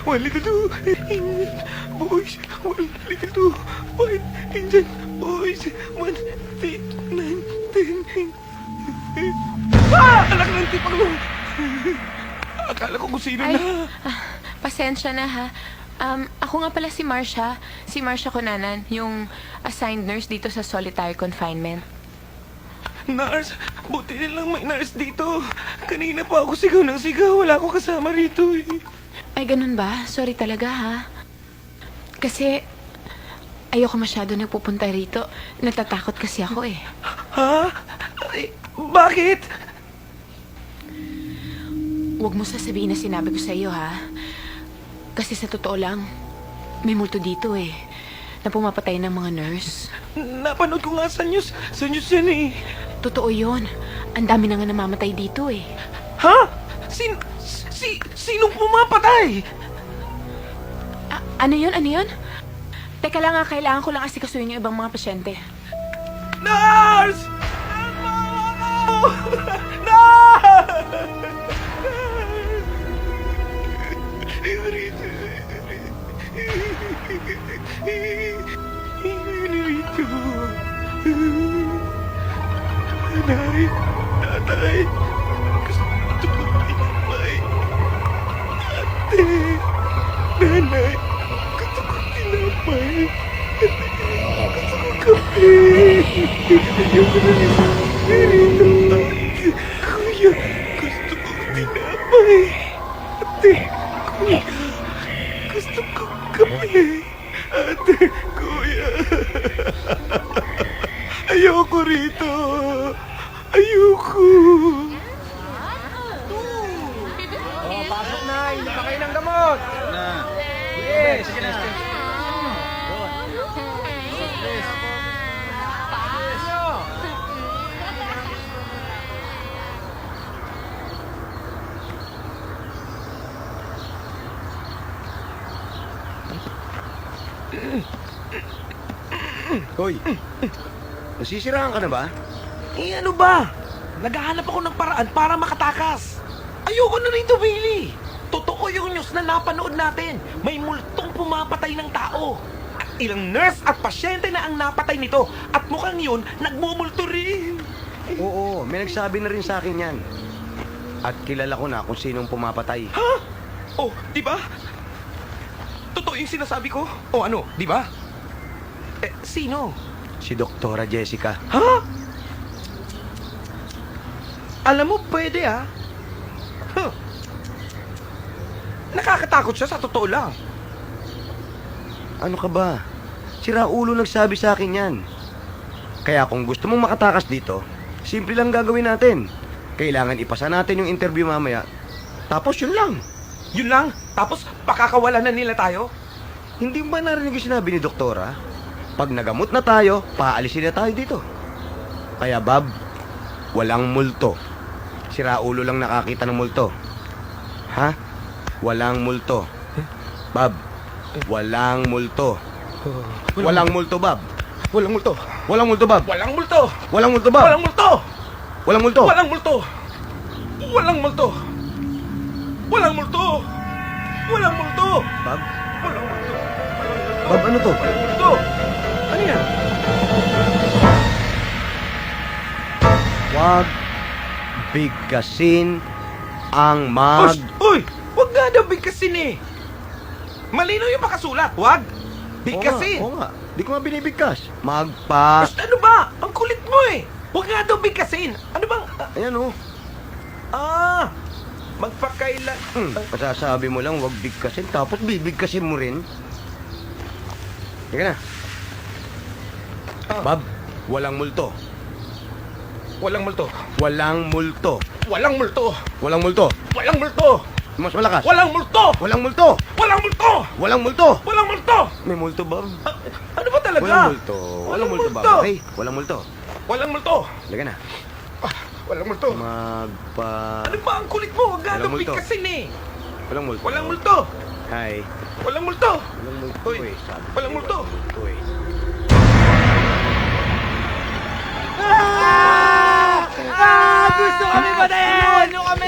1 Little 2, boys, 1 Little 2, 1 Indian, boys, 1, 8, 9, 10. Anak ng tipang mo! Akala ko kung sino na. Pasensya na ha. Ako nga pala si Marcia. Si Marcia Cunanan, yung assigned nurse dito sa solitary confinement. Nurse, buti nilang may nurse dito. Kanina pa ako sigaw ng sigaw. Wala akong kasama rito eh. Ay, ganun ba? Sorry talaga ha. Kasi ayoko masyado nagpupunta rito. Natatakot kasi ako eh. Ha? Ay, bakit? Huwag mo sasabihin na sinabi ko sa iyo ha. Kasi sa totoo lang, may multo dito eh. Na pumapatay ng mga nurse. Napanood ko nga sa news. Sa news yan eh. Totoo yun. Ang dami na nga namamatay dito eh. Ha? Sinong pumapatay? Ano yun? Ano yun? Teka lang kailangan ko lang asikasuhin yung ibang mga pasyente. Nurse! Nurse! Nanay, tatay, gusto ko tinapay. Ate, nanay, gusto ko tinapay. Gusto ko kape. Ayoko na rito. Kuya, gusto ko tinapay. Ate, kuya, gusto ko kape. Ate, kuya. Ayoko rito. Ayoko. Pasok na, hindi pa kayo ng gamot. Yes, sige na. Hoy, nasisiraan ka na ba? Eh ano ba? Naghahanap ako ng paraan para makatakas. Ayoko na rito, Billy. Totoo yung news na napanood natin. May multong pumapatay ng tao. At ilang nurse at pasyente na ang napatay nito. At mukhang yun, nagmumulto rin. Oo, may nagsabi na rin sa akin yan. At kilala ko na kung sinong pumapatay. Ha? Oh, di ba? Totoo yung sinasabi ko? O ano, di ba? Eh, sino? Si Doktora Jessica. Ha? Alam mo, pwede ah. Huh. Nakakatakot siya sa totoo lang. Ano ka ba? Si Raulo nagsabi sa akin yan. Kaya kung gusto mong makatakas dito, simple lang gagawin natin. Kailangan ipasa natin yung interview mamaya. Tapos yun lang. Yun lang? Tapos pakakawalan na nila tayo? Hindi ba narinig yung sinabi ni Doktora? Pag nagamot na tayo, paalisin na tayo dito. Kaya Bob, walang multo. Si Raulo lang nakakita ng multo. Ha? Walang multo. Bob, walang multo. Walang multo, Bob. Walang multo. Walang multo, Bob. Walang multo. Walang multo, Bob. Walang multo. Walang multo. Walang multo. Walang multo. Walang multo. Walang multo. Bob? Walang multo. Bob, ano to? Walang multo. Ano yan? Wag bigkasin ang mag... Uy! Huwag nga daw bigkasin eh. Malinaw yung makasulat. Huwag. Bigkasin. Oo nga. Di ko nga binibigkas. Magpa... Ano ba? Ang kulit mo eh. Huwag nga daw bigkasin. Ano bang... Ayan oh. Magpakailan... Pasasabi mo lang, wag bigkasin. Tapos bibigkasin mo rin. Teka na. Bob, walang multo. Walang multo. Walang multo. Walang multo. Walang multo. Walang multo. Mas malakas. Walang multo. Walang multo. Walang multo. Walang multo. Walang multo. May multo, Bob? Ano ba talaga? Walang multo. Walang multo, Bob. Okay? Walang multo. Walang multo. Laga na. Walang multo. Ano ba ang kulit mo? Huwag Walang gagawin multo. kasi ni. Walang multo. Walang multo. Hi. Walang multo. Walang multo. Uy, walang multo. Gusto kami patayin! Ano kami?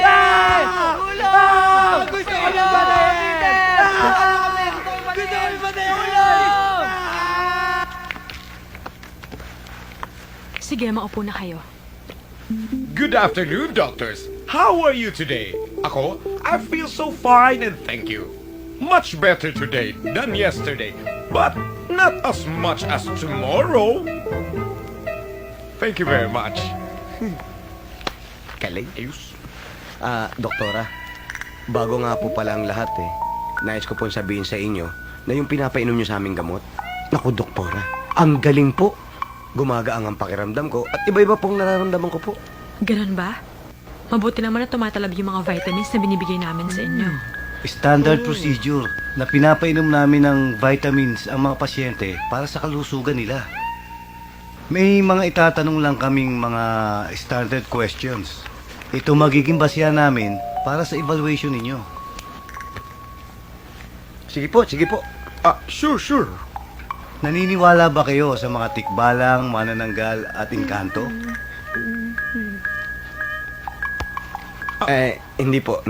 Ulong! Gusto kami patayin! Gusto kami patayin! Ulong! Sige, maupo na kayo. Good afternoon, doctors. How are you today? Ako, I feel so fine and thank you. Much better today than yesterday, but not as much as tomorrow. Thank you very much. Kalig? Doktora, bago nga po pala ang lahat nais ko pong sabihin sa inyo na yung pinapainom nyo sa aming gamot, naku, doktora, ang galing po. Gumagaang ang pakiramdam ko at iba-iba pong nararamdaman ko po. Ganun ba? Mabuti naman na tumatalab yung mga vitamins na binibigay namin sa inyo. Standard procedure na pinapainom namin ng vitamins ang mga pasyente para sa kalusugan nila. May mga itatanong lang kaming mga standard questions. Ito magiging basihan namin para sa evaluation ninyo. Sige po, sige po. Sure. Naniniwala ba kayo sa mga tikbalang, manananggal at engkanto? Hindi po.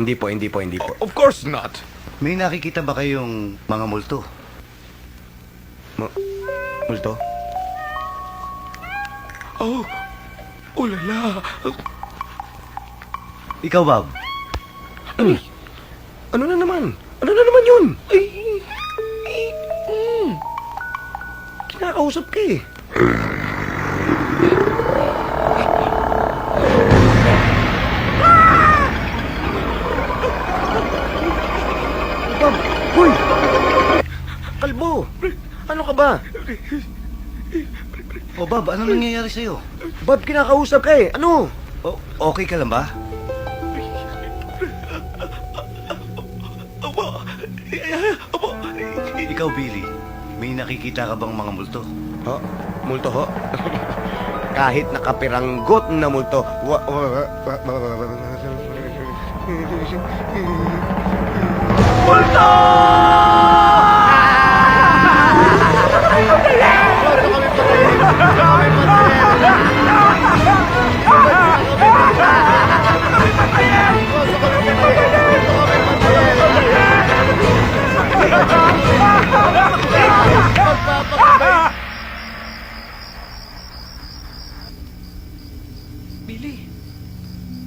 Of course not. May nakikita ba kayong mga multo? Multo? Oh, ulala. Ikaw, Bob? Ano na naman? Ano na naman yun? Kinakausap ka eh. Bob! Hoy! Kalbo! Ano ka ba? O Bob, ano nangyayari sa'yo? Bob, kinakausap ka eh. Ano? Okay ka lang ba? Ikaw, Billy, may nakikita ka bang mga multo? Multo ho? Kahit nakapiranggot na multo. Multo!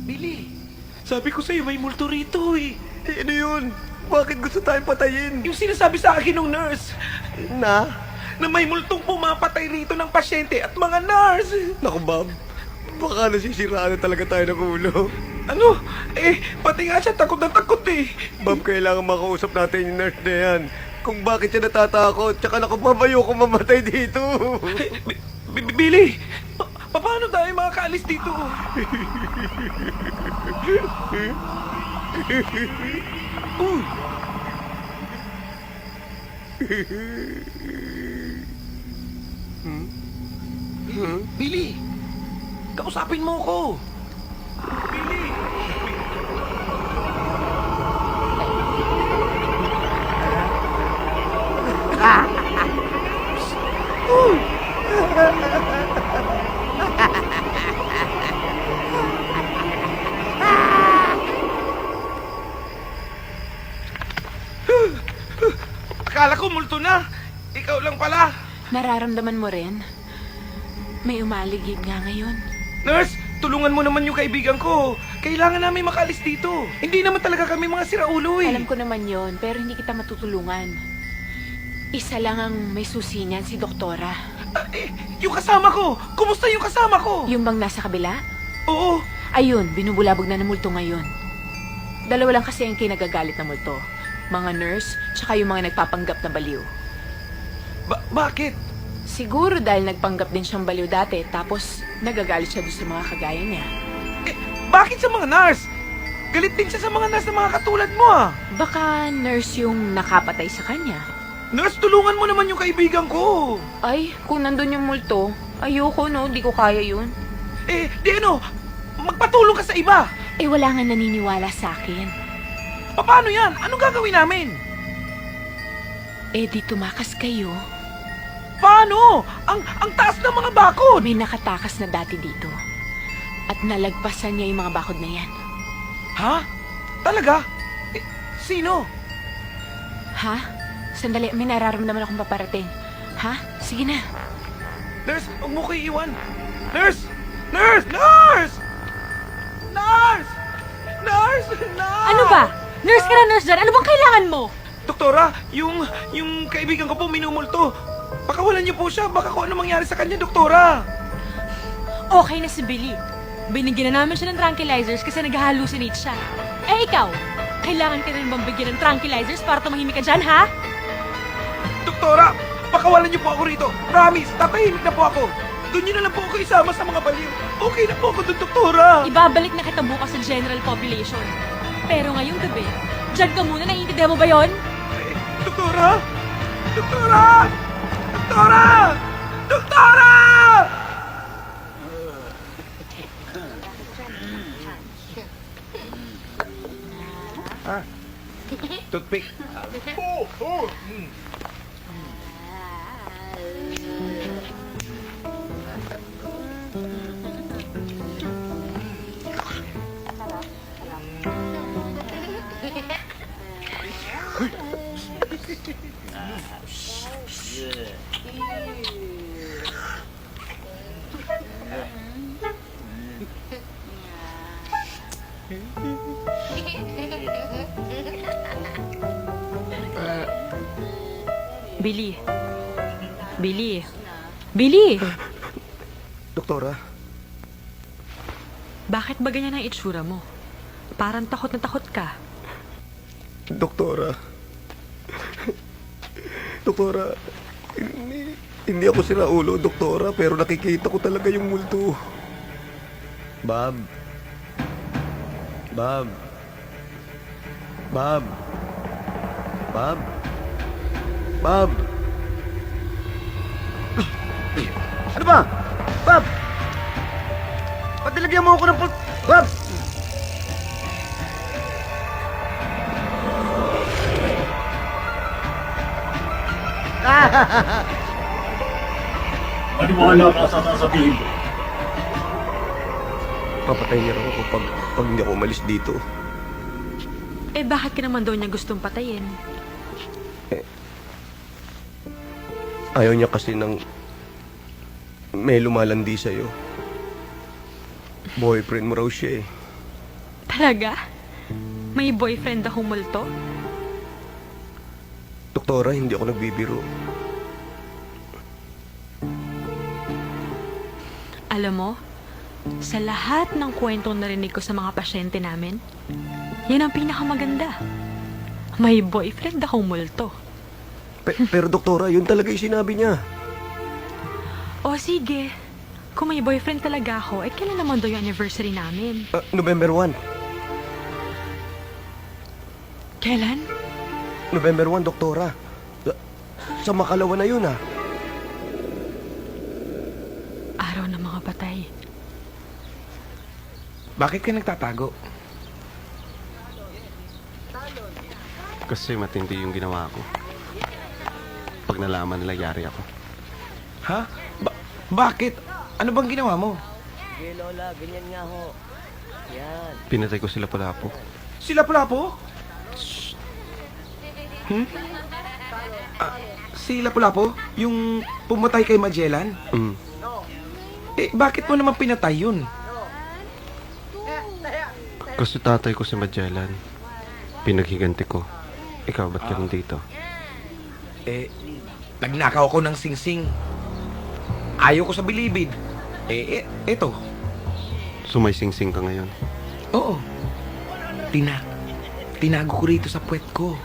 Billy, sabi ko sa'yo may multo rito eh. Ano yun? Bakit gusto tayong patayin? Yung sinasabi sa akin ng nurse. Na may multong pumapatay rito ng pasyente at mga nurse. Naku, Bob. Baka nasisiraan na talaga tayo ng ulo. Ano? Pati nga siya takot na takot eh. Bob, kailangan makausap natin yung nurse na yan. Kung bakit siya natatakot, tsaka naku, mabayo ko mamatay dito. Billy, paano tayo makakaalis dito? Billy, kausapin mo ko. Billy. Akala ko multo na. Ikaw lang pala. Nararamdaman mo rin? May umaligid nga ngayon. Nurse, tulungan mo naman yung kaibigan ko. Kailangan namin makaalis dito. Hindi naman talaga kami mga siraulo eh. Alam ko naman yon, pero hindi kita matutulungan. Isa lang ang may susi niyan, si Doktora. Yung kasama ko! Kumusta yung kasama ko? Yung bang nasa kabila? Oo. Ayun, binubulabog na ng multo ngayon. Dalawa lang kasi ang kinagagalit na multo. Mga nurse, tsaka yung mga nagpapanggap na baliw. Bakit? Siguro dahil nagpanggap din siyang baliw dati, tapos Nagagalit siya doon sa mga kagaya niya. Bakit sa mga nurse? Galit din siya sa mga nurse na mga katulad mo ah. Baka nurse yung nakapatay sa kanya. Nurse, tulungan mo naman yung kaibigan ko. Ay, kung nandun yung multo, ayoko no, di ko kaya yun. Di ano, magpatulong ka sa iba. Wala nga naniniwala sa akin. Paano yan? Anong gagawin namin? Di tumakas kayo. Paano? Ang taas ng mga bakod. May nakatakas na dati dito. At nalagpasan niya yung mga bakod na yan. Ha? Talaga? Sino? Ha? Sandali, may nararamdaman akong paparating. Ha? Sige na. Nurse, huwag mo ko iiwan. Nurse! Nurse! Nurse! Nurse! Nurse! Nurse! Ano ba? Nurse ka na, nurse dyan. Ano bang kailangan mo? Doktora, yung kaibigan ko po minumulto. Pakawalan niyo po siya. Baka kung ano mangyari sa kanya, doktora. Okay na si Billy. Binigyan na namin siya ng tranquilizers kasi nag-hallucinate siya. Ikaw, kailangan ka rin bang bigyan ng tranquilizers para tumahimik ka dyan, ha? Doktora, pakawalan niyo po ako rito. Promise, tatahimik na po ako. Doon niyo na lang po ako isama sa mga baliw. Okay na po ako doon, doktora. Ibabalik na kita bukas sa general population. Pero ngayong gabi, dyan ka muna. Naiintindihan mo ba yon? Doktora! Doktora! Doktora! Doktora! Toothpick. Billy. Billy. Billy! Doktora, Bakit ba ganyan ang itsura mo? Parang takot na takot ka. doktora. Doktora, hindi ako siraulo, doktora, pero nakikita ko talaga yung multo. Bob. Bob. Bob. Bob. Bob. Ano ba? Bob! Ba't nilagyan mo ako ng Bob! Maniwala ka sa sasabihin ko. Papatay niya raw ako pag hindi ako umalis dito. Bakit ka naman daw niya gustong patayin? Ayaw niya kasi ng may lumalandi sa'yo. Boyfriend mo raw siya eh. Talaga? May boyfriend akong multo? Doktora, hindi ako nagbibiro. Alam mo, sa lahat ng kwentong narinig ko sa mga pasyente namin, yan ang pinakamaganda. May boyfriend akong multo. Pero doktora, yun talaga yung sinabi niya. O sige, kung may boyfriend talaga ako, kailan naman daw yung anniversary namin? November 1. Kailan? November 1, doktora. Sa makalawa na yun, Araw ng mga patay. Bakit ka nagtatago? Kasi matindi yung ginawa ko. Pag nalaman nila, yari ako. Ha? Bakit? Ano bang ginawa mo? Sige, Lola, ganyan nga ho. Yan. Pinatay ko sila Lapu-Lapu. Sila Lapu-Lapu? Si Lapu-Lapu? Yung pumatay kay Magellan? Bakit mo naman pinatay yun? Kasi tatay ko si Magellan. Pinaghiganti ko. Ikaw, ba't ka nandito? Nagnakaw ako ng singsing. Ayaw ko sa bilibid. Eto. Sumaysing-sing ka ngayon. Oo. Tinago ko rito sa puwet ko.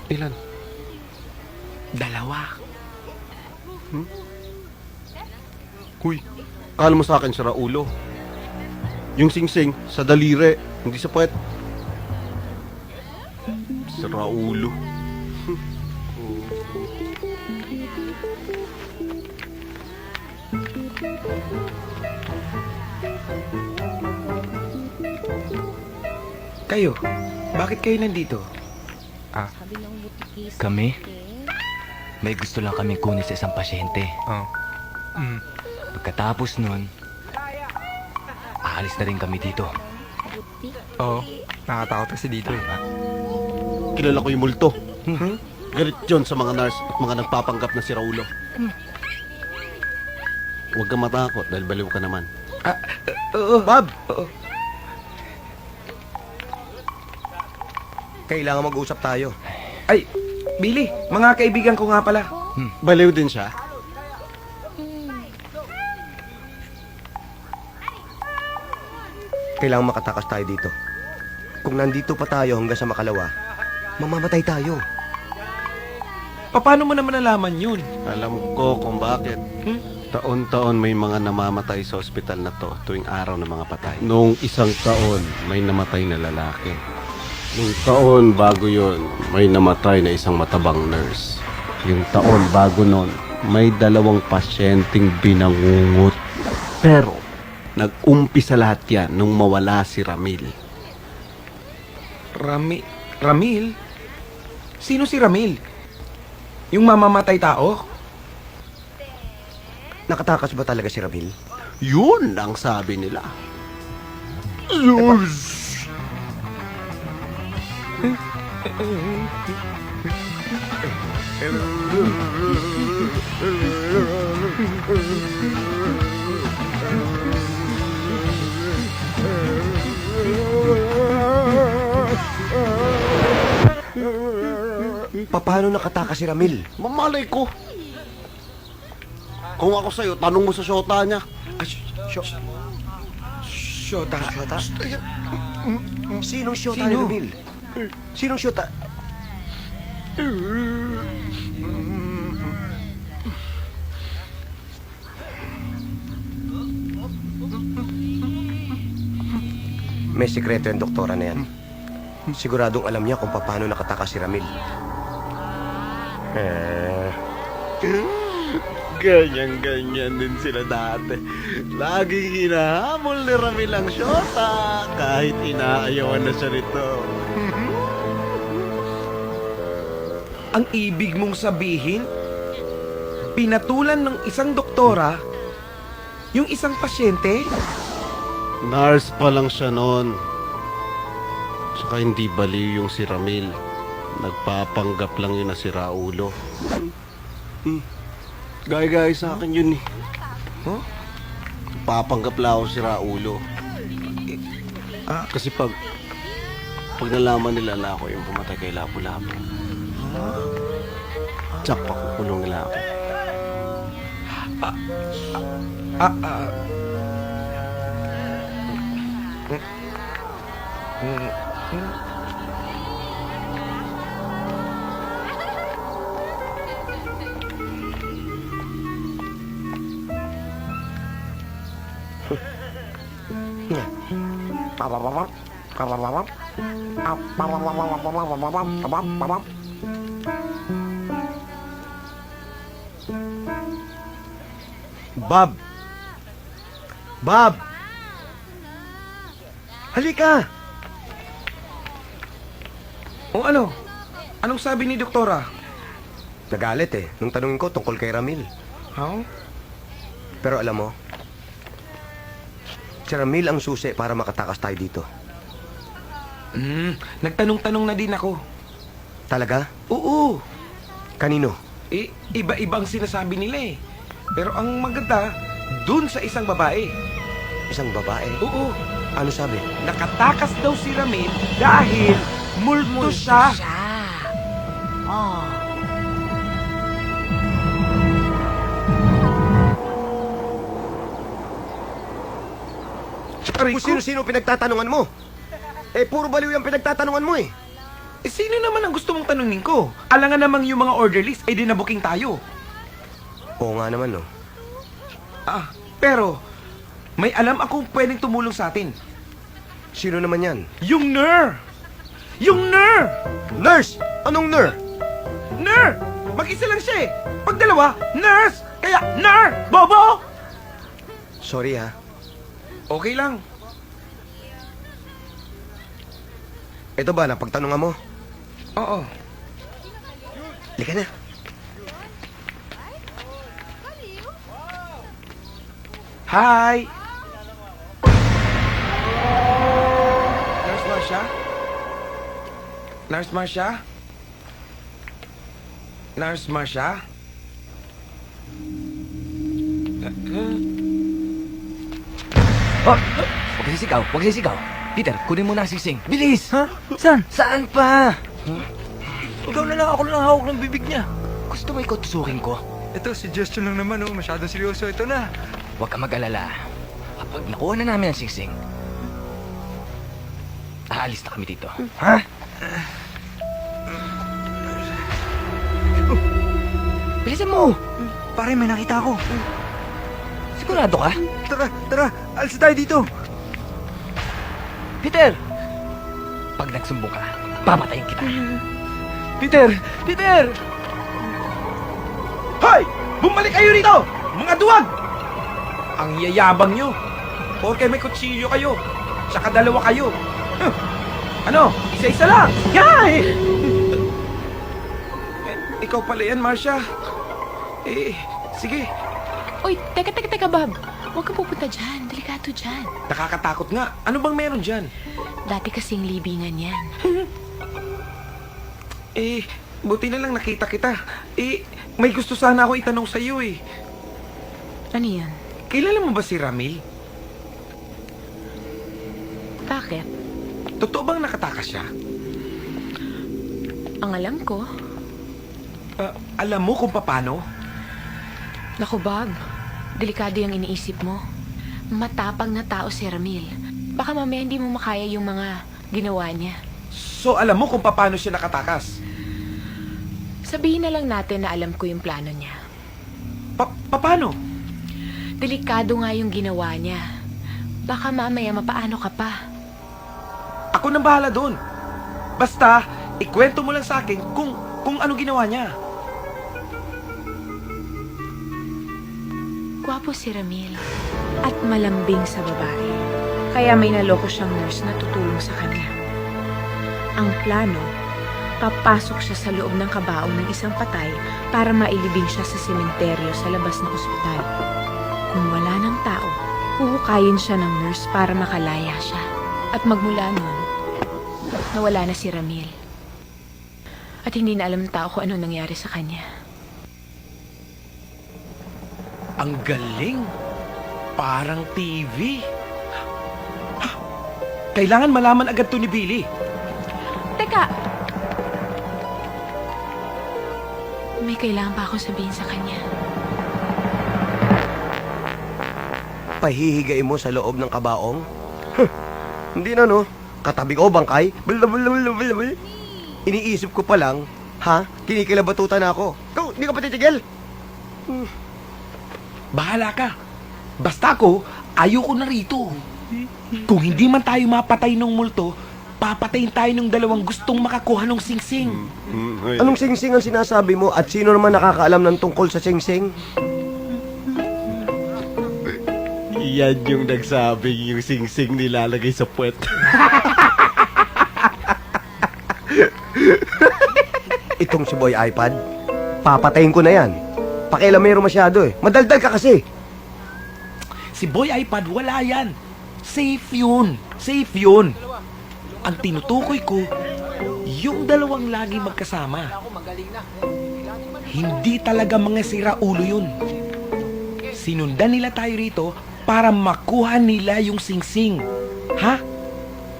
Ilan? 2. Huy, akala mo sa akin si Raulo. Yung singsing sa daliri, hindi sa puwet. Si Raulo. Kayo, bakit kayo nandito? Kami? May gusto lang kaming kunin sa isang pasyente. Pagkatapos nun, aalis na rin kami dito. Oo, nakatakot kasi dito eh. Kilala ko yung multo. Galit yun sa mga nurse at mga nagpapanggap na si Raulo. Huwag kang matakot dahil baliw ka naman. Bob! Kailangan mag-usap tayo. Ay, Billy, mga kaibigan ko nga pala. Baliw din siya? Kailangan makatakas tayo dito. Kung nandito pa tayo hanggang sa makalawa, mamamatay tayo. Paano mo naman nalaman yun? Alam ko kung bakit. Taon-taon may mga namamatay sa ospital na to tuwing araw ng mga patay. Noong isang taon, may namatay na lalaki. Noong taon bago yon, may namatay na isang matabang nurse. Yung taon bago nun, may 2 pasyenteng binangungot. Pero, nag-umpisa lahat yan nung mawala si Ramil. Ramil? Sino si Ramil? Yung mamamatay tao? Nakatakas ba talaga si Ramil? Yun ang sabi nila. Paano nakatakas si Ramil? Mamalay ko. Kung ako sa'yo, tanong mo sa syota niya. Syota? Sinong syota ni Ramil? Sinong syota? May sikreto yung doktora na yan. Siguradong alam niya kung paano nakatakas si Ramil. Ganyan-ganyan din sila dati. Laging hinahamol ni Ramil ang syota kahit inaayawan na siya nito. Ang ibig mong sabihin, pinatulan ng isang doktora yung isang pasyente? Nurse pa lang siya noon. Saka hindi baliw yung si Ramil. Nagpapanggap lang yun na si Raulo. Gaya-gaya sa akin yun eh. Papanggap lang ako si Raulo. Kasi pag nalaman nila na ako yung pumatay kay Lapu-Lapu, tsak pa kukulong nila ako. Bob! Bob! Halika! O ano? Anong sabi ni doktora? Nagalit eh, nung tanungin ko tungkol kay Ramil. Pero alam mo, si Ramil ang susi para makatakas tayo dito. Nagtanong-tanong na din ako. Talaga? Oo. Kanino? Iba-ibang sinasabi nila eh. Pero ang maganda, dun sa isang babae. Isang babae? Oo. Ano sabi? Nakatakas daw si Ramil dahil multo siya. Kung sino-sino pinagtatanungan mo? Eh, puro baliw yung pinagtatanungan mo eh. Sino naman ang gusto mong tanungin ko? Alangan namang yung mga order list ay dinabuking tayo. Oo nga naman, no? Pero, may alam akong pwedeng tumulong sa atin. Sino naman yan? Yung Ner! Yung Ner! Nurse! Anong Ner? Ner! Mag-isa lang siya eh. Pag dalawa, nurse! Kaya, Ner! Bobo! Sorry ha. Okay lang. Ito ba, napagtanungan mo? Oo. Lika na. Hi! Nurse Marcia? Nurse Marcia? Nurse Marcia? Oh! Huwag kasi sigaw, huwag kasi sigaw. Peter, kunin mo na ang sising. Bilis! Ha? Saan? Saan pa? Ikaw na lang, ako na lang hawak ng bibig niya. Gusto mo ikaw tusukin ko? Ito, suggestion lang naman, oh. Masyadong seryoso. Ito na. Huwag ka mag-alala. Kapag nakuha na namin ang singsing, aalis na kami dito. Ha? Bilisan mo! Pare, may nakita ako. Sigurado ka? Tara, alis tayo dito. Peter! Pag nagsumbong ka, papatayin kita. Peter! Hoy! Bumalik kayo rito! Mga duwag! Ang yayabang nyo. Porke may kutsilyo kayo. Tsaka dalawa kayo. Huh. Ano? Isa-isa lang. Yay! Ikaw pala yan, Marcia. Sige. Uy, teka, Bob. Huwag ka pupunta dyan. Delikado dyan. Nakakatakot nga. Ano bang meron dyan? Dati kasing libingan yan. Buti na lang nakita kita. May gusto sana ako itanong sa iyo eh. Ano yan? Kilala mo ba si Ramil? Bakit? Totoo bang nakatakas siya? Ang alam ko. Alam mo kung paano? Naku, Bob. Delikado yung iniisip mo. Matapang na tao si Ramil. Baka mamaya hindi mo makaya yung mga ginawa niya. So alam mo kung paano siya nakatakas? Sabihin na lang natin na alam ko yung plano niya. Paano? Delikado nga yung ginawa niya. Baka mamaya mapaano ka pa. Ako nang bahala doon. Basta, ikwento mo lang sa akin kung ano ginawa niya. Gwapo si Ramil at malambing sa babae. Kaya may naloko siyang nurse na tutulong sa kanya. Ang plano, papasok siya sa loob ng kabaong ng isang patay para mailibing siya sa sementeryo sa labas ng ospital. Kung wala ng tao, huhukayin siya ng nurse para makalaya siya. At magmula nun, nawala na si Ramil. At hindi na alam ng tao kung anong nangyari sa kanya. Ang galing. Parang TV. Kailangan malaman agad to ni Billy. Teka! May kailangan pa akong sabihin sa kanya. Pahihigain mo sa loob ng kabaong? Hindi na, no? Katabi ko, bangkay? Blablabla. Iniisip ko pa lang, ha? Kinikilabatutan na ako. Ikaw, hindi ka pa titigil? Bahala ka. Basta ako, ayoko na rito. Kung hindi man tayo mapatay ng multo, papatayin tayo ng dalawang gustong makakuha ng singsing. Anong singsing ang sinasabi mo at sino naman nakakaalam ng tungkol sa singsing? Yan yung nagsabing yung singsing nilalagay sa puwet. Itong si Boy iPad, papatayin ko na yan. Pakialamero masyado eh. Madaldal ka kasi. Si Boy iPad, wala yan. Safe yun. Safe yun. Ang tinutukoy ko, yung dalawang lagi magkasama. Hindi talaga mga siraulo yun. Sinundan nila tayo rito para makuha nila yung singsing. Ha?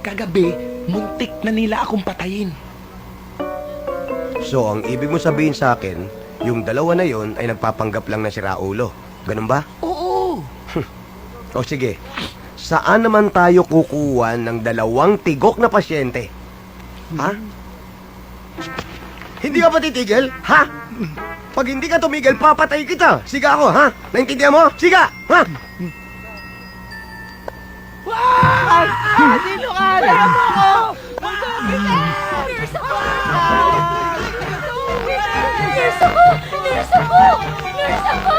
Kagabi, muntik na nila akong patayin. So, ang ibig mo sabihin sa akin, yung dalawa na yon ay nagpapanggap lang na siraulo. Ganun ba? Oo. O sige, saan naman tayo kukuha ng dalawang tigok na pasyente? Ha? Hindi ka pa titigil? Ha? Pag hindi ka tumigil, papatay kita. Siga ako, ha? Naintindihan mo? Siga! Ha? Wow! Sino ka? Kaya mo ako! Nurse ako! Nurse ako! Nurse ako! Nurse ako!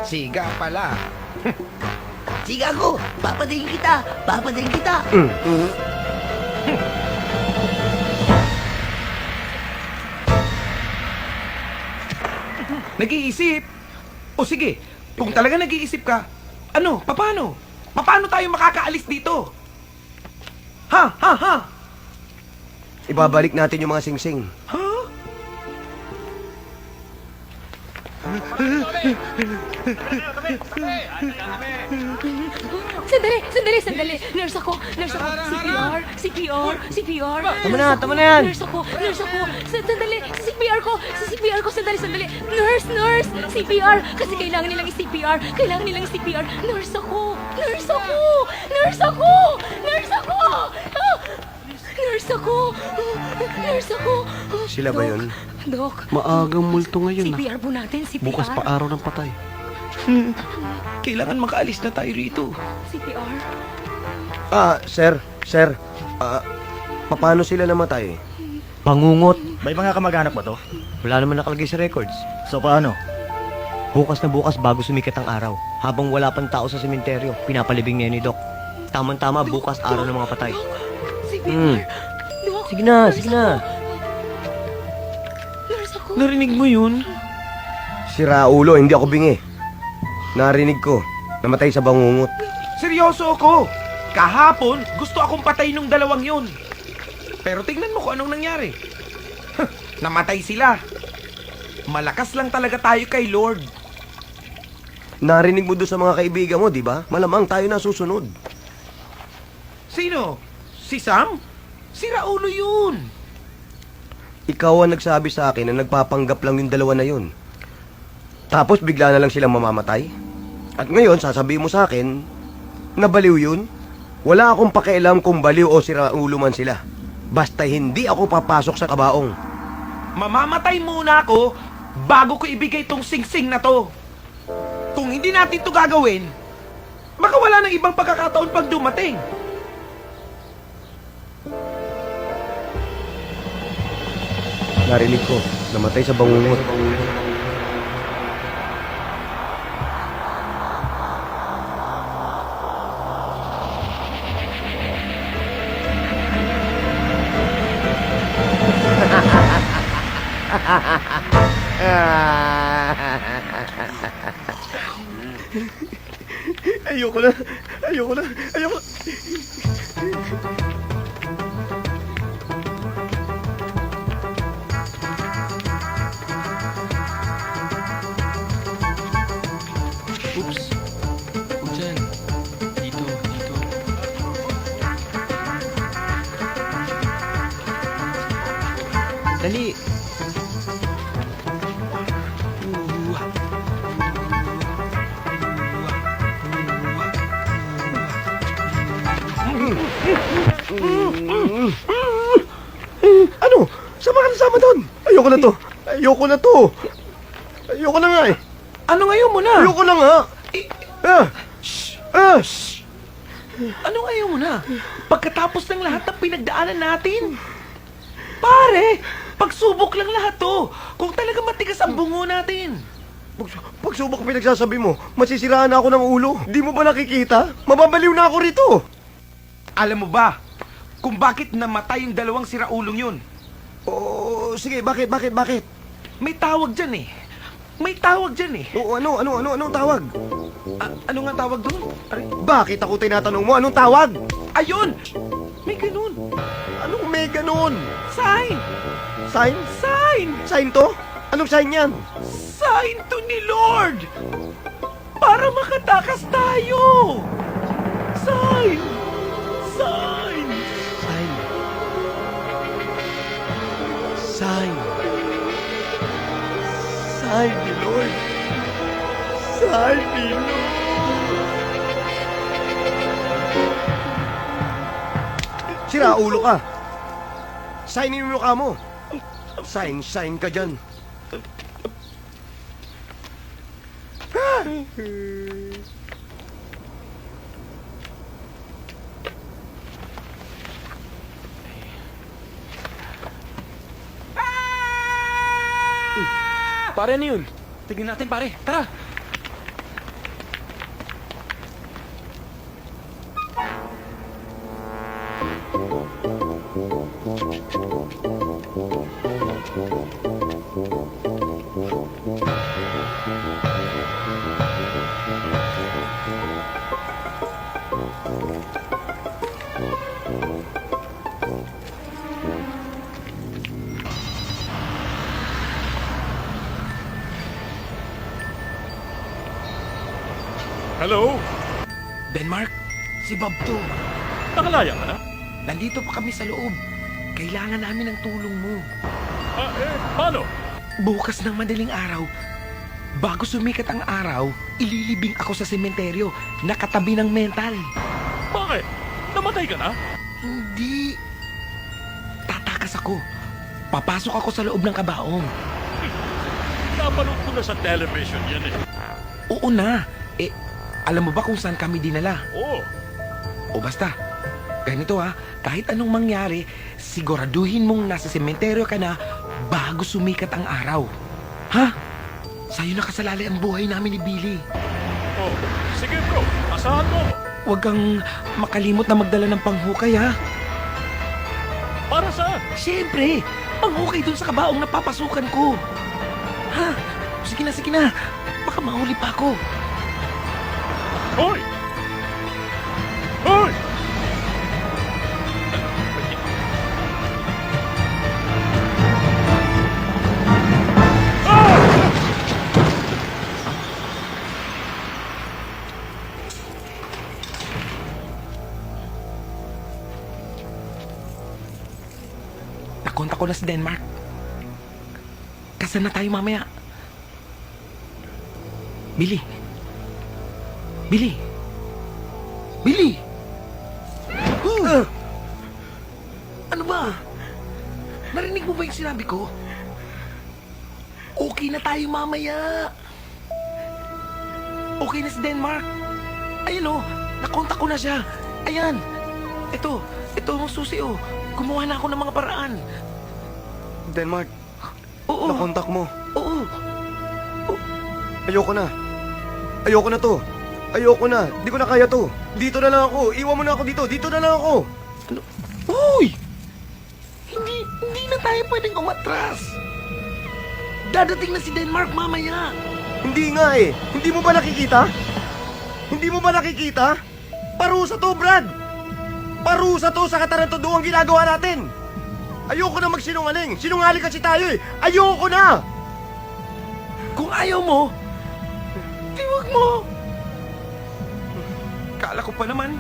Siga pala. Siga ko! Papatayin kita! Papatayin kita! Nag-iisip? O sige, kung talaga nag-iisip ka, ano, paano? Paano tayo makakaalis dito? Ha? Ibabalik natin yung mga singsing. Sandali. Nurse ako. CPR. Tama na yan. Nurse ako. Sandali. CPR ko. Sandali. Nurse. CPR. Kasi kailangan nilang i-CPR. Nurse ako. Sila ba yun? Dok. Maagang multo ngayon CPR po natin. Bukas pa araw ng patay. Kailangan makaalis na tayo rito. CPR. Sir. Paano sila namatay? Bangungot. May mga kamag-anak ba to? Wala naman nakalagay sa records. So paano? Bukas na bukas bago sumikat ang araw. Habang wala pang tao sa sementeryo, pinapalibing niya ni Doc. Tama-tama bukas araw ng mga patay. Sige na. Nurse ako. Narinig mo yun? Si Raulo, hindi ako bingi. Narinig ko, namatay sa bangungot. Seryoso ako. Kahapon, gusto akong patay nung dalawang yun. Pero tingnan mo kung anong nangyari. Namatay sila. Malakas lang talaga tayo kay Lord. Narinig mo doon sa mga kaibigan mo, di ba? Malamang tayo na susunod. Sino? Si Sam? Si Raulo yun. Ikaw ang nagsabi sa akin na nagpapanggap lang yung dalawa na yun. Tapos bigla na lang silang mamamatay. At ngayon, sasabihin mo sa akin, na baliw yun? Wala akong pakialam kung baliw o si Raulo man sila. Basta hindi ako papasok sa kabaong. Mamamatay muna ako bago ko ibigay tong singsing na to. Kung hindi natin to gagawin, baka wala nang ibang pagkakataon pag dumating. Narinig ko, namatay sa bangungot. Ayoko na. Oops. O dyan. Dito. Dali. Ano? Sama doon. Ayoko na to. Ayoko na nga eh. Ano ngayon mo na? Ayoko na nga. Ano ngayon mo na? Pagkatapos ng lahat ng pinagdaanan natin. Pare, pagsubok lang lahat to. Kung talaga matigas ang bungo natin. Pagsubok ang pinagsasabi mo, masisiraan na ako ng ulo. Di mo ba nakikita? Mababaliw na ako rito. Alam mo ba kung bakit namatay yung dalawang siraulong yun? Oo, sige, bakit? May tawag dyan eh. Oo, anong tawag? Ano nga tawag doon? Bakit ako tinatanong mo? Anong tawag? Ayun! May ganun. Anong may ganun? Sign! Sign to? Anong sign yan? Sign to ni Lord! Para makatakas tayo! Sign ni Lord. Sign ni Lord. Sira ulo ka. Sign yung mukha mo. Sign ka dyan. Pare, ano yun? Tignan natin, pare. Tara! Hello? Denmark, si Bob to. Nakalaya ka na? Nandito pa kami sa loob. Kailangan namin ng tulong mo. Paano? Bukas ng madaling araw, bago sumikat ang araw, ililibing ako sa sementeryo, nakatabi ng mental. Bakit? Namatay ka na? Hindi. Tatakas ako. Papasok ako sa loob ng kabaong. Napanood ko na sa television yan eh. Oo na. Alam mo ba kung saan kami dinala? Oo. O basta, ganito ha, kahit anong mangyari, siguraduhin mong nasa sementeryo ka na bago sumikat ang araw. Ha? Sa'yo nakasalalay ang buhay namin ni Billy. Oh, sige bro, asahan mo. Huwag kang makalimot na magdala ng panghukay ha. Para saan? Siyempre, panghukay dun sa kabaong na papasukan ko. Ha? Sige na. Baka mahuli pa ako. Hoy! Hoy! Nakontak ko na si Denmark. Kasan na tayo mamaya? Billy! Ano ba? Narinig mo ba yung sinabi ko? Okay na tayo mamaya. Okay na si Denmark. Ayan o, nakontak ko na siya. Ayan. Ito ang susi o. Gumawa na ako ng mga paraan. Denmark, Oo. nakontak mo. Oo. Ayoko na to. Ayoko na. Di ko na kaya to. Dito na lang ako. Iwan mo na ako dito. Dito na lang ako. Uy! Hindi na tayo pwedeng umatras. Dadating na si Denmark mamaya. Hindi nga eh. Hindi mo ba nakikita? Parusa to, Brad. Parusa to sa katarantaduang ginagawa natin. Ayoko na magsinungaling. Sinungaling kasi tayo eh. Ayoko na. Kung ayaw mo, tiwag mo. Kala ko pa naman,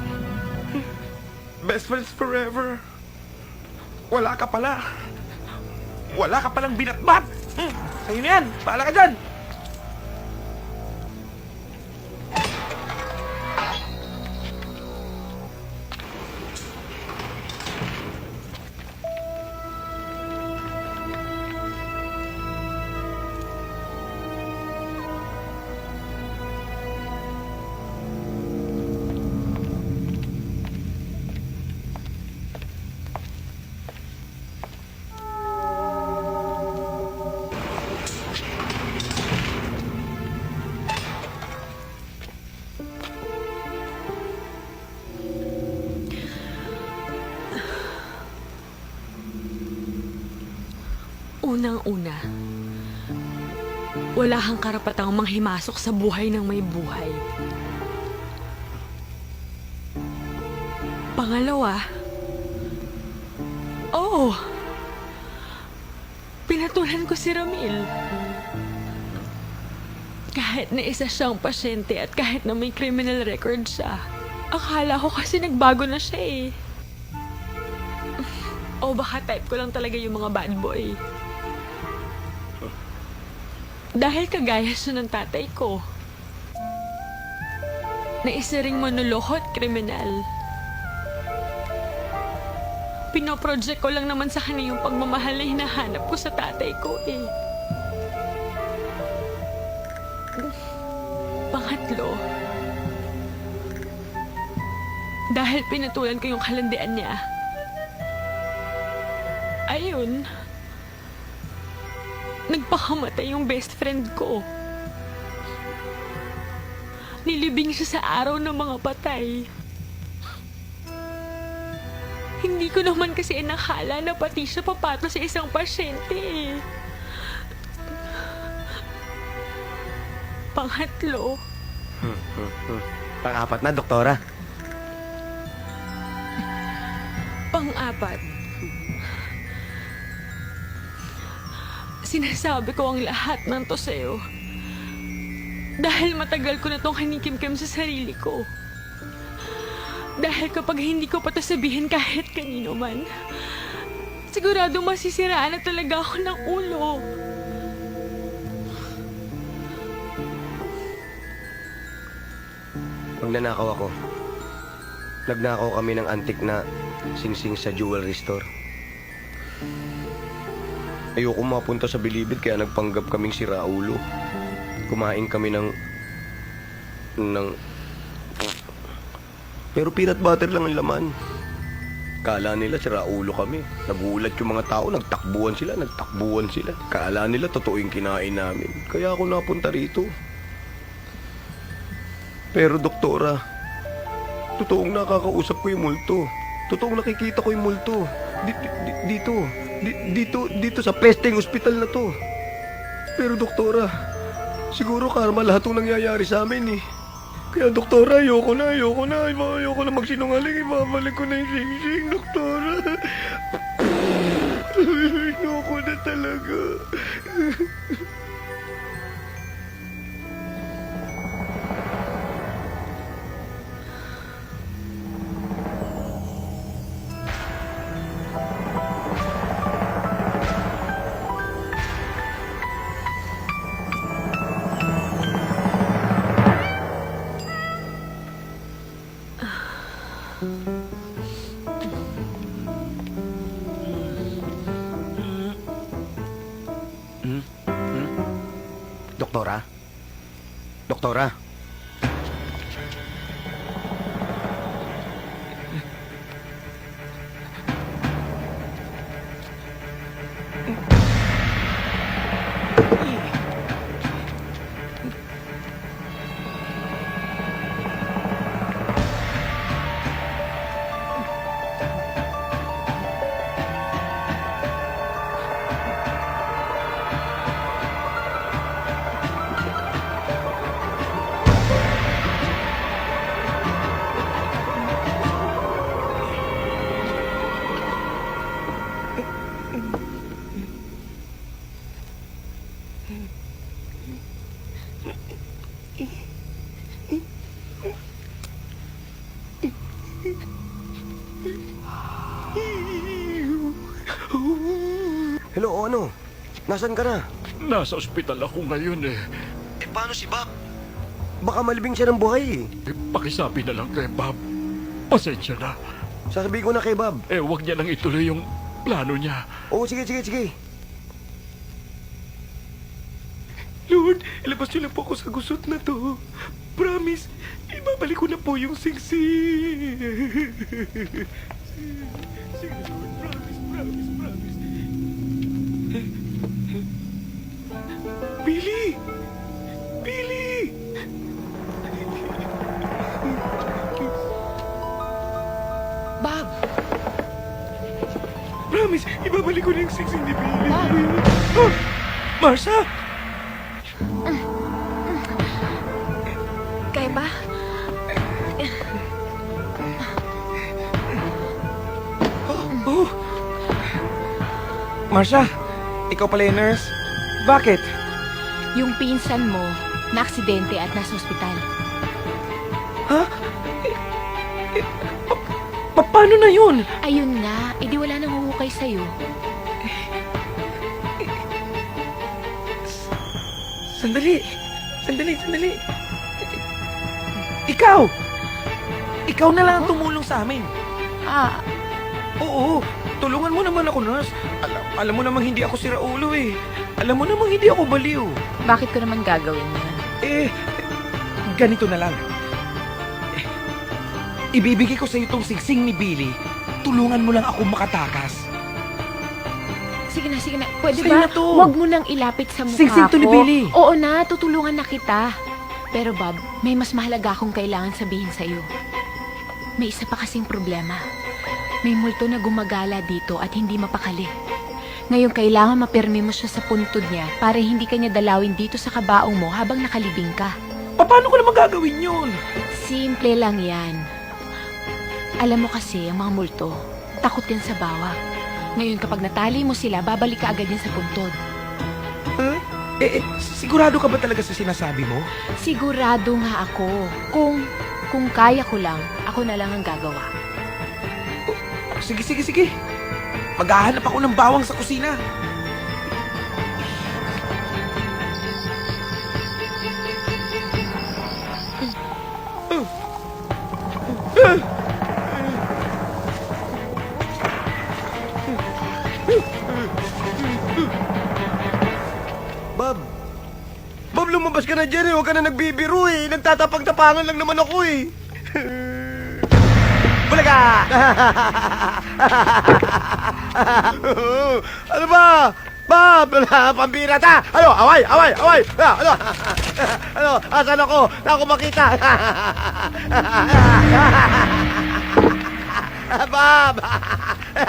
best friends forever. Wala ka pala. Wala ka palang binatbat. Sa'yo na yan. Bahala ka dyan. Unang-una, wala kang karapatang manghimasok sa buhay ng may buhay. Pangalawa, pinatulan ko si Ramil. Kahit na isa siyang pasyente at kahit na may criminal record siya, akala ko kasi nagbago na siya eh. O baka type ko lang talaga yung mga bad boy. Dahil kagaya siya ng tatay ko, na isa ring manloloko at kriminal. Pinoproject ko lang naman sa kanya yung pagmamahal na hinahanap ko sa tatay ko eh. Pangatlo, dahil pinatulan ko yung kalandian niya, ayun, nagpakamatay yung best friend ko. Nilibing siya sa araw ng mga patay. Hindi ko naman kasi nakala na pati siya papato sa isang pasyente eh. Pangatlo. Pang-apat na, doktora. Pang-apat. Sinasabi ko ang lahat ng to sa'yo. Dahil matagal ko na tong hanikimkim sa sarili ko. Dahil kapag hindi ko pa to sabihin kahit kanino man, sigurado masisiraan na talaga ako ng ulo. Magnanakaw ako. Nagnakaw kami ng antik na singsing sa jewelry store. Ayoko mapunta sa bilibid kaya nagpanggap kaming si Raulo. Kumain kami ng... Pero peanut butter lang ang laman. Kala nila si Raulo kami. Nagulat yung mga tao, nagtakbuhan sila. Kala nila totoo yung kinain namin. Kaya ako napunta rito. Pero doktora, totoong nakakausap ko yung multo. Totoong nakikita ko yung multo. Dito sa pesteng ospital na to. Pero doktora, siguro karma lahat ng nangyayari sa amin eh. Kaya doktora, ayoko na magsinungaling. Ibabalik ko na yung sing-sing, doktora. Ayoko na talaga. Doktora? Hello, ano? Nasaan ka na? Nasa ospital ako ngayon eh. Eh, paano si Bob? Baka malibing siya ng buhay eh. Pakisabi na lang kay Bob. Pasensya na. Sasabihin ko na kay Bob. Eh, huwag niya nang ituloy yung plano niya. Oo, sige. Lord, ilabas niyo lang po ako sa gusot na to. Promise, ibabalik ko na po yung sing-sing. Sige, Lord, promise. Billy! Bob! Promise, ibabalik ko na yung sing-sing ni Billy. Oh, Marsha! Kaya ba? Oh! Marsha, ikaw pala yung nurse? Bakit? Yung pinsan mo, na-aksidente at nasa ospital. Ha? Paano na yun? Ayun nga, edi wala nang huhukay sa'yo. Sandali. Ikaw na lang ang tumulong sa amin. Ah, Oo. tulungan mo naman ako, nurse. Alam mo namang hindi ako siraulo eh. Alam mo namang hindi ako baliw. Bakit ko naman gagawin yan? Ganito na lang. Ibibigay ko sa iyo itong singsing ni Billy. Tulungan mo lang ako makatakas. Sige na. Pwede Sa'yo ba? na to. Huwag mo nang ilapit sa mukha Singsing to ni ko. Billy. Oo na, tutulungan na kita. Pero Bob, may mas mahalaga akong kailangan sabihin sa'yo. May isa pa kasing problema. May multo na gumagala dito at hindi mapakali. Ngayon kailangan mapirmi mo siya sa puntod niya para hindi kanya dalawin dito sa kabaong mo habang nakalibing ka. Paano ko naman gagawin yun? Simple lang yan. Alam mo kasi, ang mga multo, takot yan sa bawang. Ngayon kapag natali mo sila, babalik ka agad yan sa puntod. Sigurado ka ba talaga sa sinasabi mo? Sigurado nga ako. Kung kaya ko lang, ako na lang ang gagawa. Sige. Maghahanap ako ng bawang sa kusina. Bob, lumabas ka na dyan eh. Huwag ka na nagbibiro eh. Nagtatapang-tapangan lang naman ako eh. Bulaga! Ano ba? Bob! Pambira ta! Away! Asan ako? Na ako makita! Bob! Bob!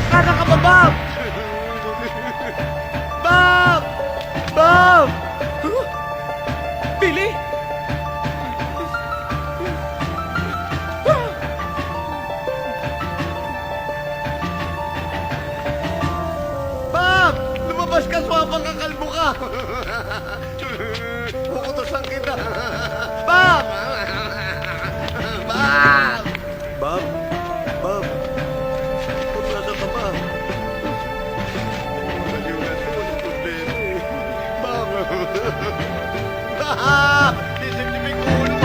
Kaka ka ba, Bob? Bob! Billy? Bob! Lumabas ka, swapang kakalbo ka! Pukutosan kita! Bob! Bob! Bob! Nasa ka ba? Disip-dipig ulo!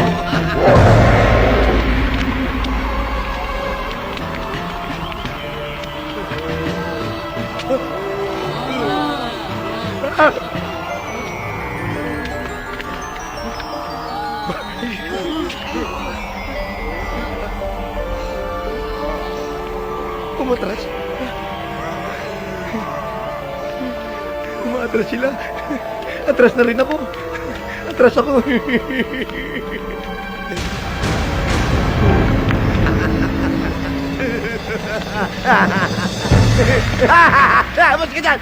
Umatras? Umatras sila. Atras na rin ako. Atras ako. Mas ka dyan!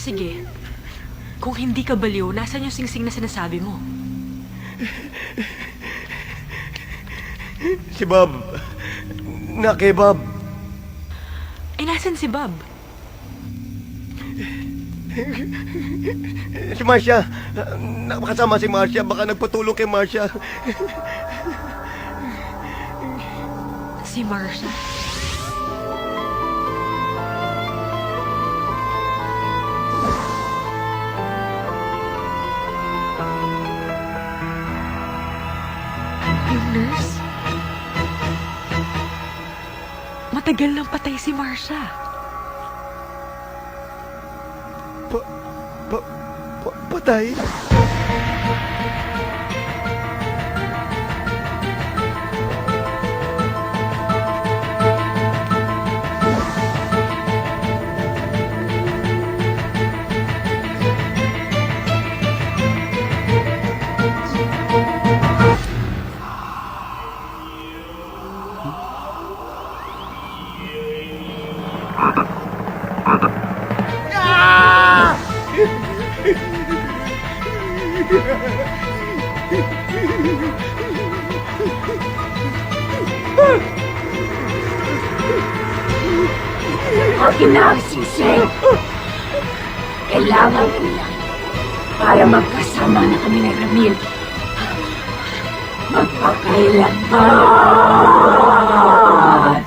Sige. Kung hindi ka baliw, nasan yung singsing na sinasabi mo? Si Bob. Kay Bob. Nasan si Bob? Si Marcia. Nakasama si Marcia. Baka nagpatulong kay Marcia. Si Marcia? Yung nurse? Matagal nang patay si Marcia. Patay? Akin na ang sisig. Kailangan ko yan para magkasama na kami ni Ramil. Magpakailanman!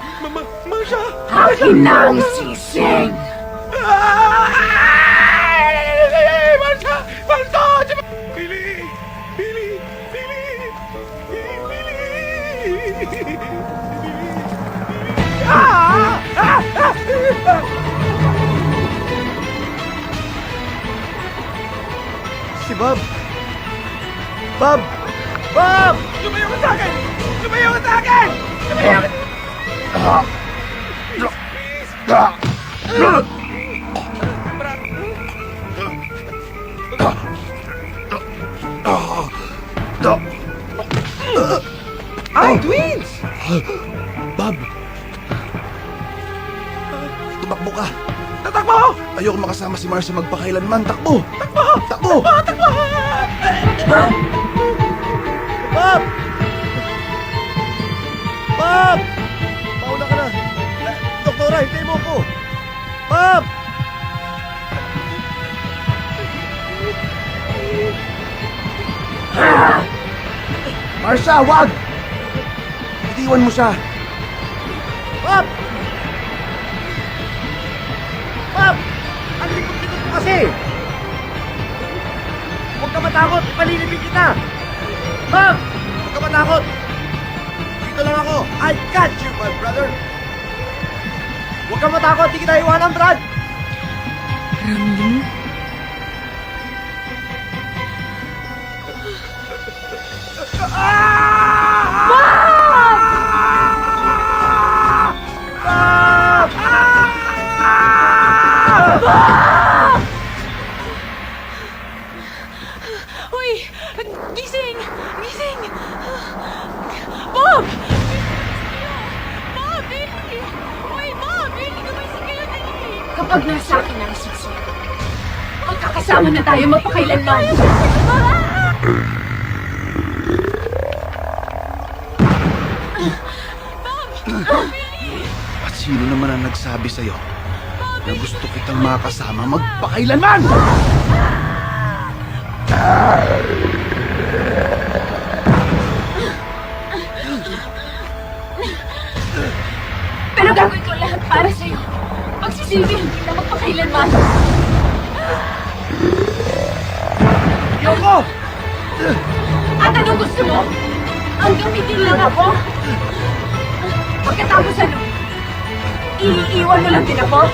Masha! Akin na ang sisig! Masha! Masha! Billy! Billy! Billy! Billy! Si Bob! Bob! Bob! Lumayo ka sa akin! Lumayo ka sa akin! Lumayo ka! Ay, twins! Bob! Tumakbo ka! Tatakbo! Ayoko makasama si Marcia magpakailanman. Takbo! Takbo! Takbo! Takbo! Bob! Bob! Pauna ka na. Doktora, hintay mo ako. Bob! Marcia, wag! Itiwan mo siya. Bob! Bob! Ang likot-likot mo kasi! Huwag ka matakot! Palilipin kita! Bob! Huwag ka matakot! Dito lang ako! I got you, my brother! Huwag ka matakot! Di kita iwanan, Brad! Ramil? Uy! Gising! Gising! Bob! Bob! Billy! Uy, Bob! Billy, gumising kayo, dali! Kapag nasa akin ang sisig, magkakasama na tayo magpakailanman. At sino naman ang nagsabi sa'yo na gusto kitang makasama magpakailanman? Pero gagawin ko lahat para sa'yo. Pagsisilbihan kita magpakailanman. Yoko! At anong gusto mo? Ang gamitin lang ako? Pagkatapos ano? Iiwan mo lang din ako?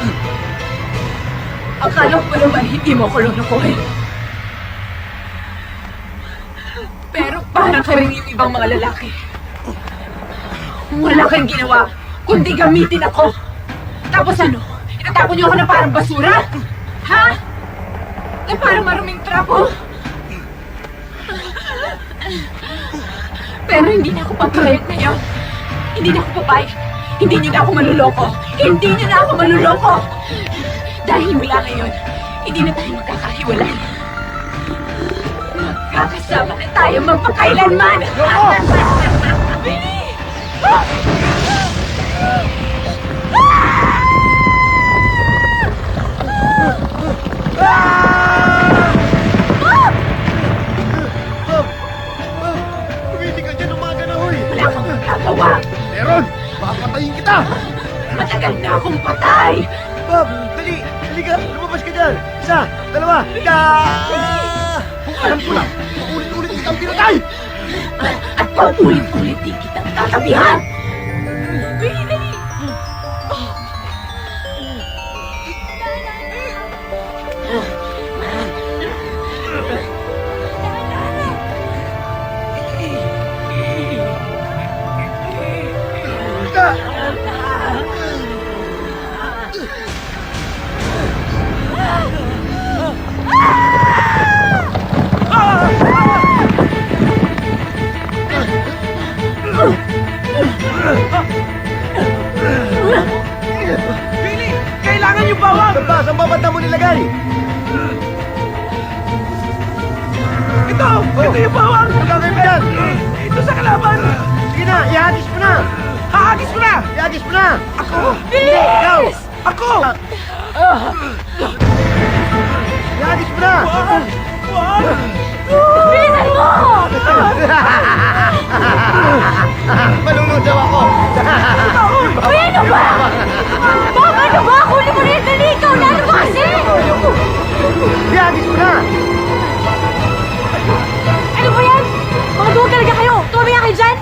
Akala ko naman hindi mo ko lulukuhin. Pero parang ka rin yung ibang mga lalaki. Wala kang ginawa, kundi gamitin ako. Tapos ano? Itatapon niyo ako na parang basura? Ha? Na parang maruming trapo? Pero hindi na ako papayag ngayon. Hindi na ako papayag. Hindi niyo na ako maluloko. Hindi niyo na ako maluloko. Dahil mula ngayon, hindi na tayo magkakahiwalay. Magkakasama na tayo magpakailanman. Yoko! Billy! Pumili ka dyan, umaga na, hoy! Wala kang magagawa. Meron! Papatayin kita! Matagal na akong patay. Bob, dali! Halika! Lumabas ka dyan! Isa! Dalawa! Alam ko lang! Paulit-ulit kitang pinatay! At paulit-ulit din kitang tatabihan! Billy, dali! Billy! Kailangan yung bawang! Saan ba? Saan ba banda mo nilagay? Ito! kayo bawang! Magkakayo ba yan? Ito sa kalaban! Sige na, ihagis mo na! Haagis mo na! Ihagis mo na! Ako! Hindi, ikaw! Ako! Ihagis mo na! Bilisan mo! Malunod daw ako! Uy, ano ba? Mama, ano ba? Huli mo na yung dali! Ikaw na! Ano ba kasi? Ihagis mo na! Ano ba yan? Mga duwag talaga kayo! Tumamaya kayo dyan!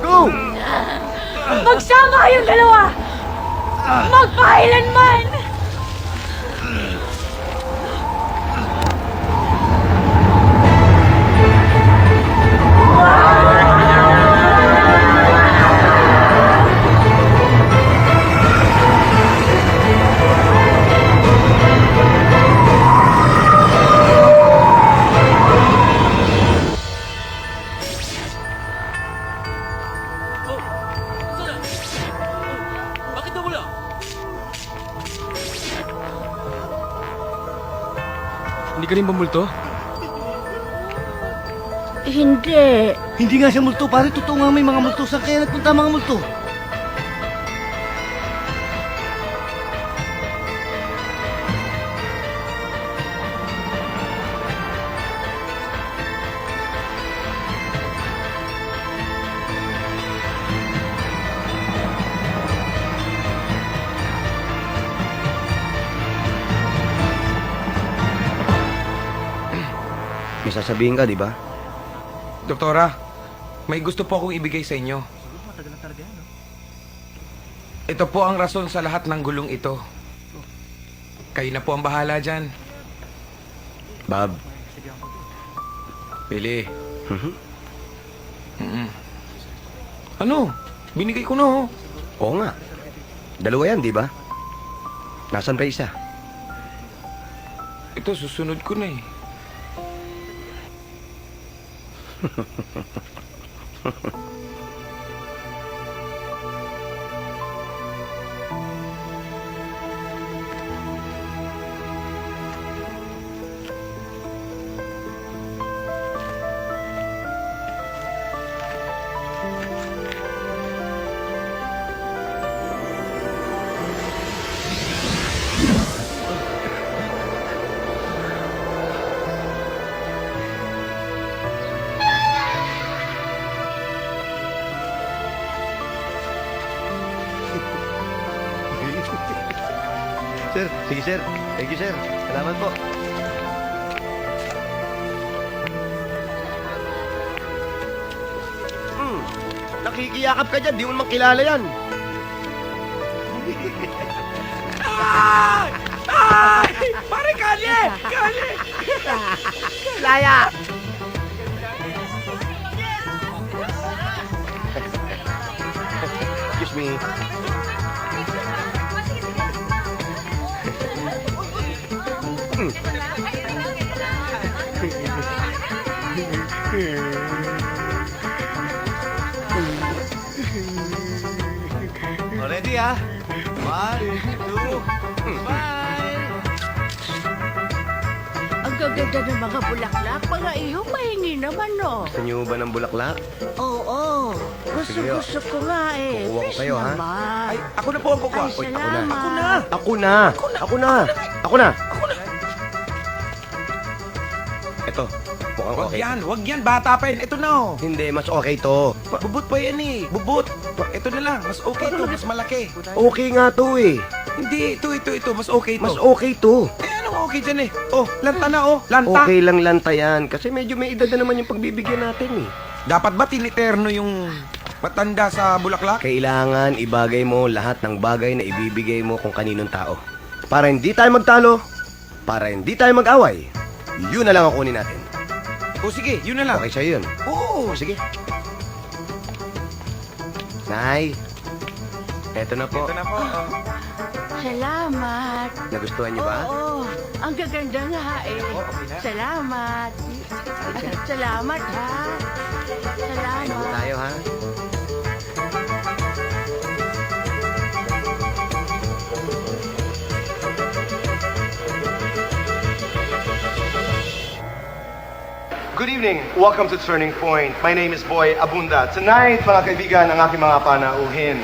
Go! Magsama kayong dalawa! Magpakailanman! Bakit nawala? Hindi ka rin ba multo? Hindi. Hindi nga siya multo, pare. Totoo nga may mga multo. Saan kaya nagpunta mga multo? May sasabihin ka, di ba? Doktora, may gusto po akong ibigay sa inyo. Ito po ang rason sa lahat ng gulong ito. Kayo na po ang bahala dyan. Bob. Pili. Ano? Binigay ko na ho. Oo nga. Dalawa yan, di ba? Nasaan pa isa? Ito, susunod ko na eh. Sir, sige sir. Thank you sir. Salamat po. Nakikiyakap ka dyan, di mo naman kilala yan. Ay! Pare, kalye! Kalye! Laya! Excuse me. Ready ah? 1, 2, smile! Ang gaganda ng mga bulaklak. Mga iyo, mahingi naman, no? Gusto niyo ba ng bulaklak? Oo. Sige, Gusto ko nga eh. Kukuha ko kayo, ha? Ay, ako na po ang kukuha. Ay, salamat. Ako na! Ako na! Ito, mukhang Wag okay. yan, wag yan. Bata pa yun. Ito na oh. Hindi, mas okay to. Bubut pa yan eh. Bubut. Ito na lang. Mas okay to. Mas malaki. Okay nga to eh. Hindi, ito. Mas okay to. Mas okay to. Eh, anong okay dyan eh? Oh, lanta na oh. Lanta. Okay lang lanta yan. Kasi medyo may edad na naman yung pagbibigyan natin eh. Dapat ba tiniterno yung matanda sa bulaklak? Kailangan ibagay mo lahat ng bagay na ibibigay mo kung kaninong tao. Para hindi tayo magtalo, para hindi tayo mag-away, yun na lang ang kunin natin. O sige, yun na lang. Okay sa'yo yun? Oo. O sige. Nay, eto na po. Ito na po. Salamat. Nagustuhan niyo ba? Oo. Ang gaganda nga eh. Salamat. Salamat ha. Kain mo Salamat. tayo ha. Good evening. Welcome to Turning Point. My name is Boy Abunda. Tonight, mga kaibigan, ang aking mga panauhin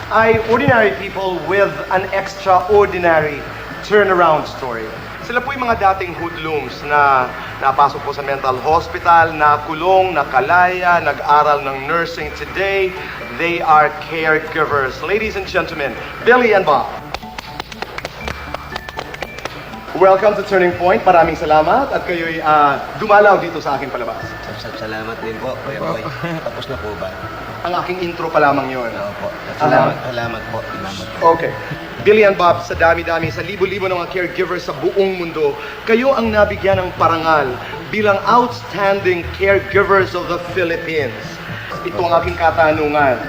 ay ordinary people with an extraordinary turnaround story. Sila po'y mga dating hoodlums na napasok po sa mental hospital, nakulong, nakalaya, nag-aral ng nursing. Today, they are caregivers. Ladies and gentlemen, Billy and Bob. Welcome to Turning Point. Maraming salamat at kayo'y dumalaw dito sa aking palabas. Salamat din po, Kuya Boy. Tapos na po ba? Ang aking intro pa lamang yun. Opo. Salamat po. Okay. Billy and Bob, sa dami-dami, sa libo-libo ng mga caregivers sa buong mundo, kayo ang nabigyan ng parangal bilang outstanding caregivers of the Philippines. Ito ang aking katanungan.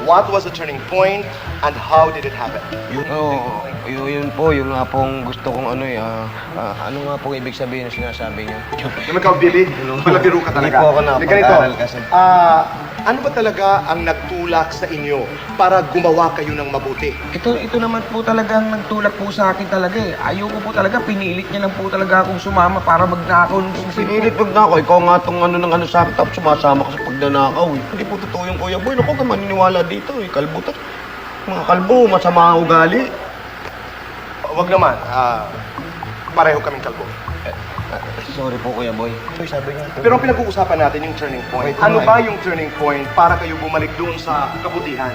What was the turning point and how did it happen? Yun po, yung nga pong gusto kong ano nga pong ibig sabihin na sinasabi niyo? Naman ka, Billy? Palabiro ka talaga. Hindi po ako napag-aaral kasi. Ano ba talaga ang nagtulak sa inyo para gumawa kayo ng mabuti? Ito naman po talagang nagtulak po sa akin talaga eh. Ayoko po talaga, pinilit niya lang po talaga akong sumama para magnakaw ng susi. Pinilit magnakaw? Ikaw nga tong sa akin, tapos sumasama ka sa pagnanakaw. Hindi po totoo yung Kuya Boy. Naku ka maniniwala dito eh. Kalbutan. Mga kalbo, masama ang ugali. Wag naman. Pareho kaming kalbo. Sorry po, Kuya Boy. Sabi niya. Pero ang pinag-uusapan natin yung turning point. Ano ba yung turning point para kayo bumalik doon sa kabutihan?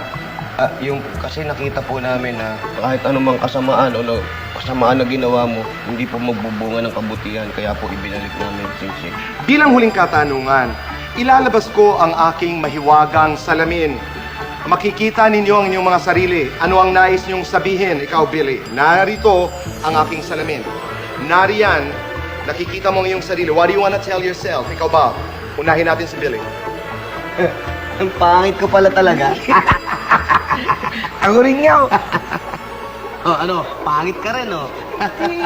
Yung kasi nakita po namin na kahit anumang kasamaan o kasamaan na ginawa mo, hindi po magbubunga ng kabutihan. Kaya po ibinalik namin sinsik. Bilang huling katanungan, ilalabas ko ang aking mahiwagang salamin. Makikita ninyo ang inyong mga sarili. Ano ang nais niyong sabihin? Ikaw, Billy. Narito ang aking salamin. Nariyan, nakikita mo ang iyong sarili. What do you wanna tell yourself? Ikaw, Bob. Unahin natin si Billy. Ang pangit ko pala talaga. Ako rin nga. Ano? Pangit ka rin, oh.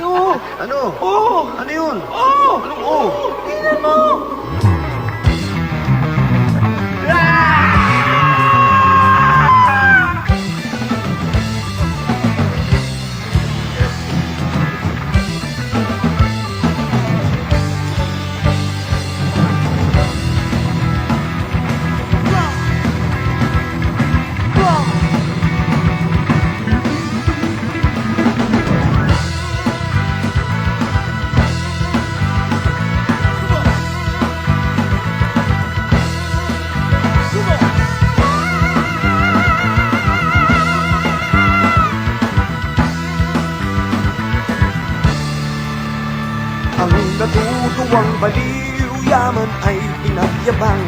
Oo. Ano? Oo. Ano yun? Oo. Anong oo? Tingnan mo. Ang natutuwang baliw, yaman ay pinagyabang.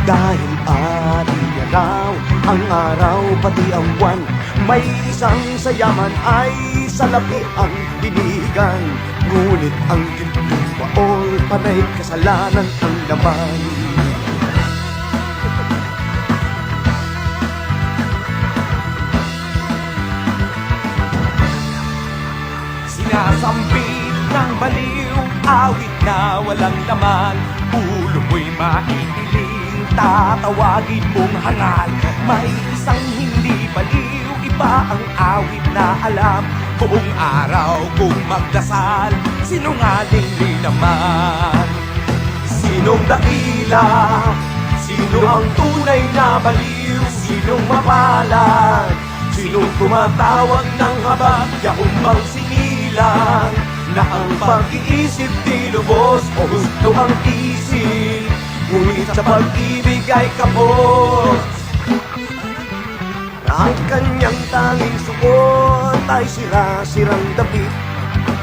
Dahil araw, ang araw pati ang buwan. May isang sa yaman ay salapi ang binigan. Ngunit ang dibdib baol, panay kasalanan ang laman. Sinasambit ng baliw, awit na walang laman. Ulo mo'y maiiling, tatawagin mong hangal. May isang hindi baliw, iba ang awit na alam. Buong araw kung magdasal, sinungaling rin naman. Sinong dakila? Sino ang tunay na baliw? Sinong mapalad? Sinong tumatawag ng habag? Yaong bang sinilang na ang pag-iisip di lubos o gusto ang isip, ngunit sa pag-ibig ay kapos. Ang kanyang tanging suot ay sira-sirang damit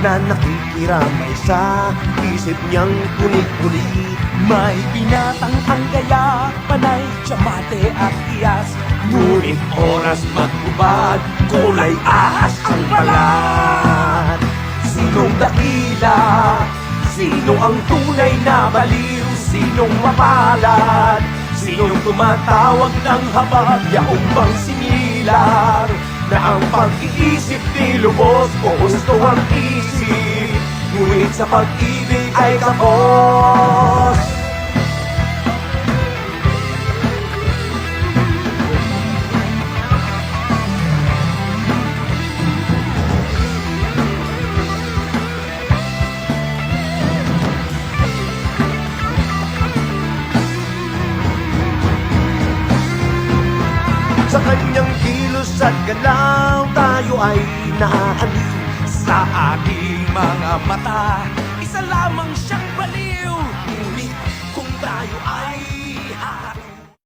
na nakikiramay sa isip niyang kulit-kulit. May binatang ang gaya, panay, tsamate at iyas. Ngunit oras maghubad, kulay ahas ang balat. Sinong dakila? Sino ang tunay na baliw? Sinong mapalad? Sinong tumatawag ng habag? Yaong bang sinilang na ang pag-iisip di lubos o gusto ang isip, ngunit sa pag-ibig ay kapos. Sa kanyang kilos at galaw tayo ay naaaliw. Sa aking mga mata, isa lamang siya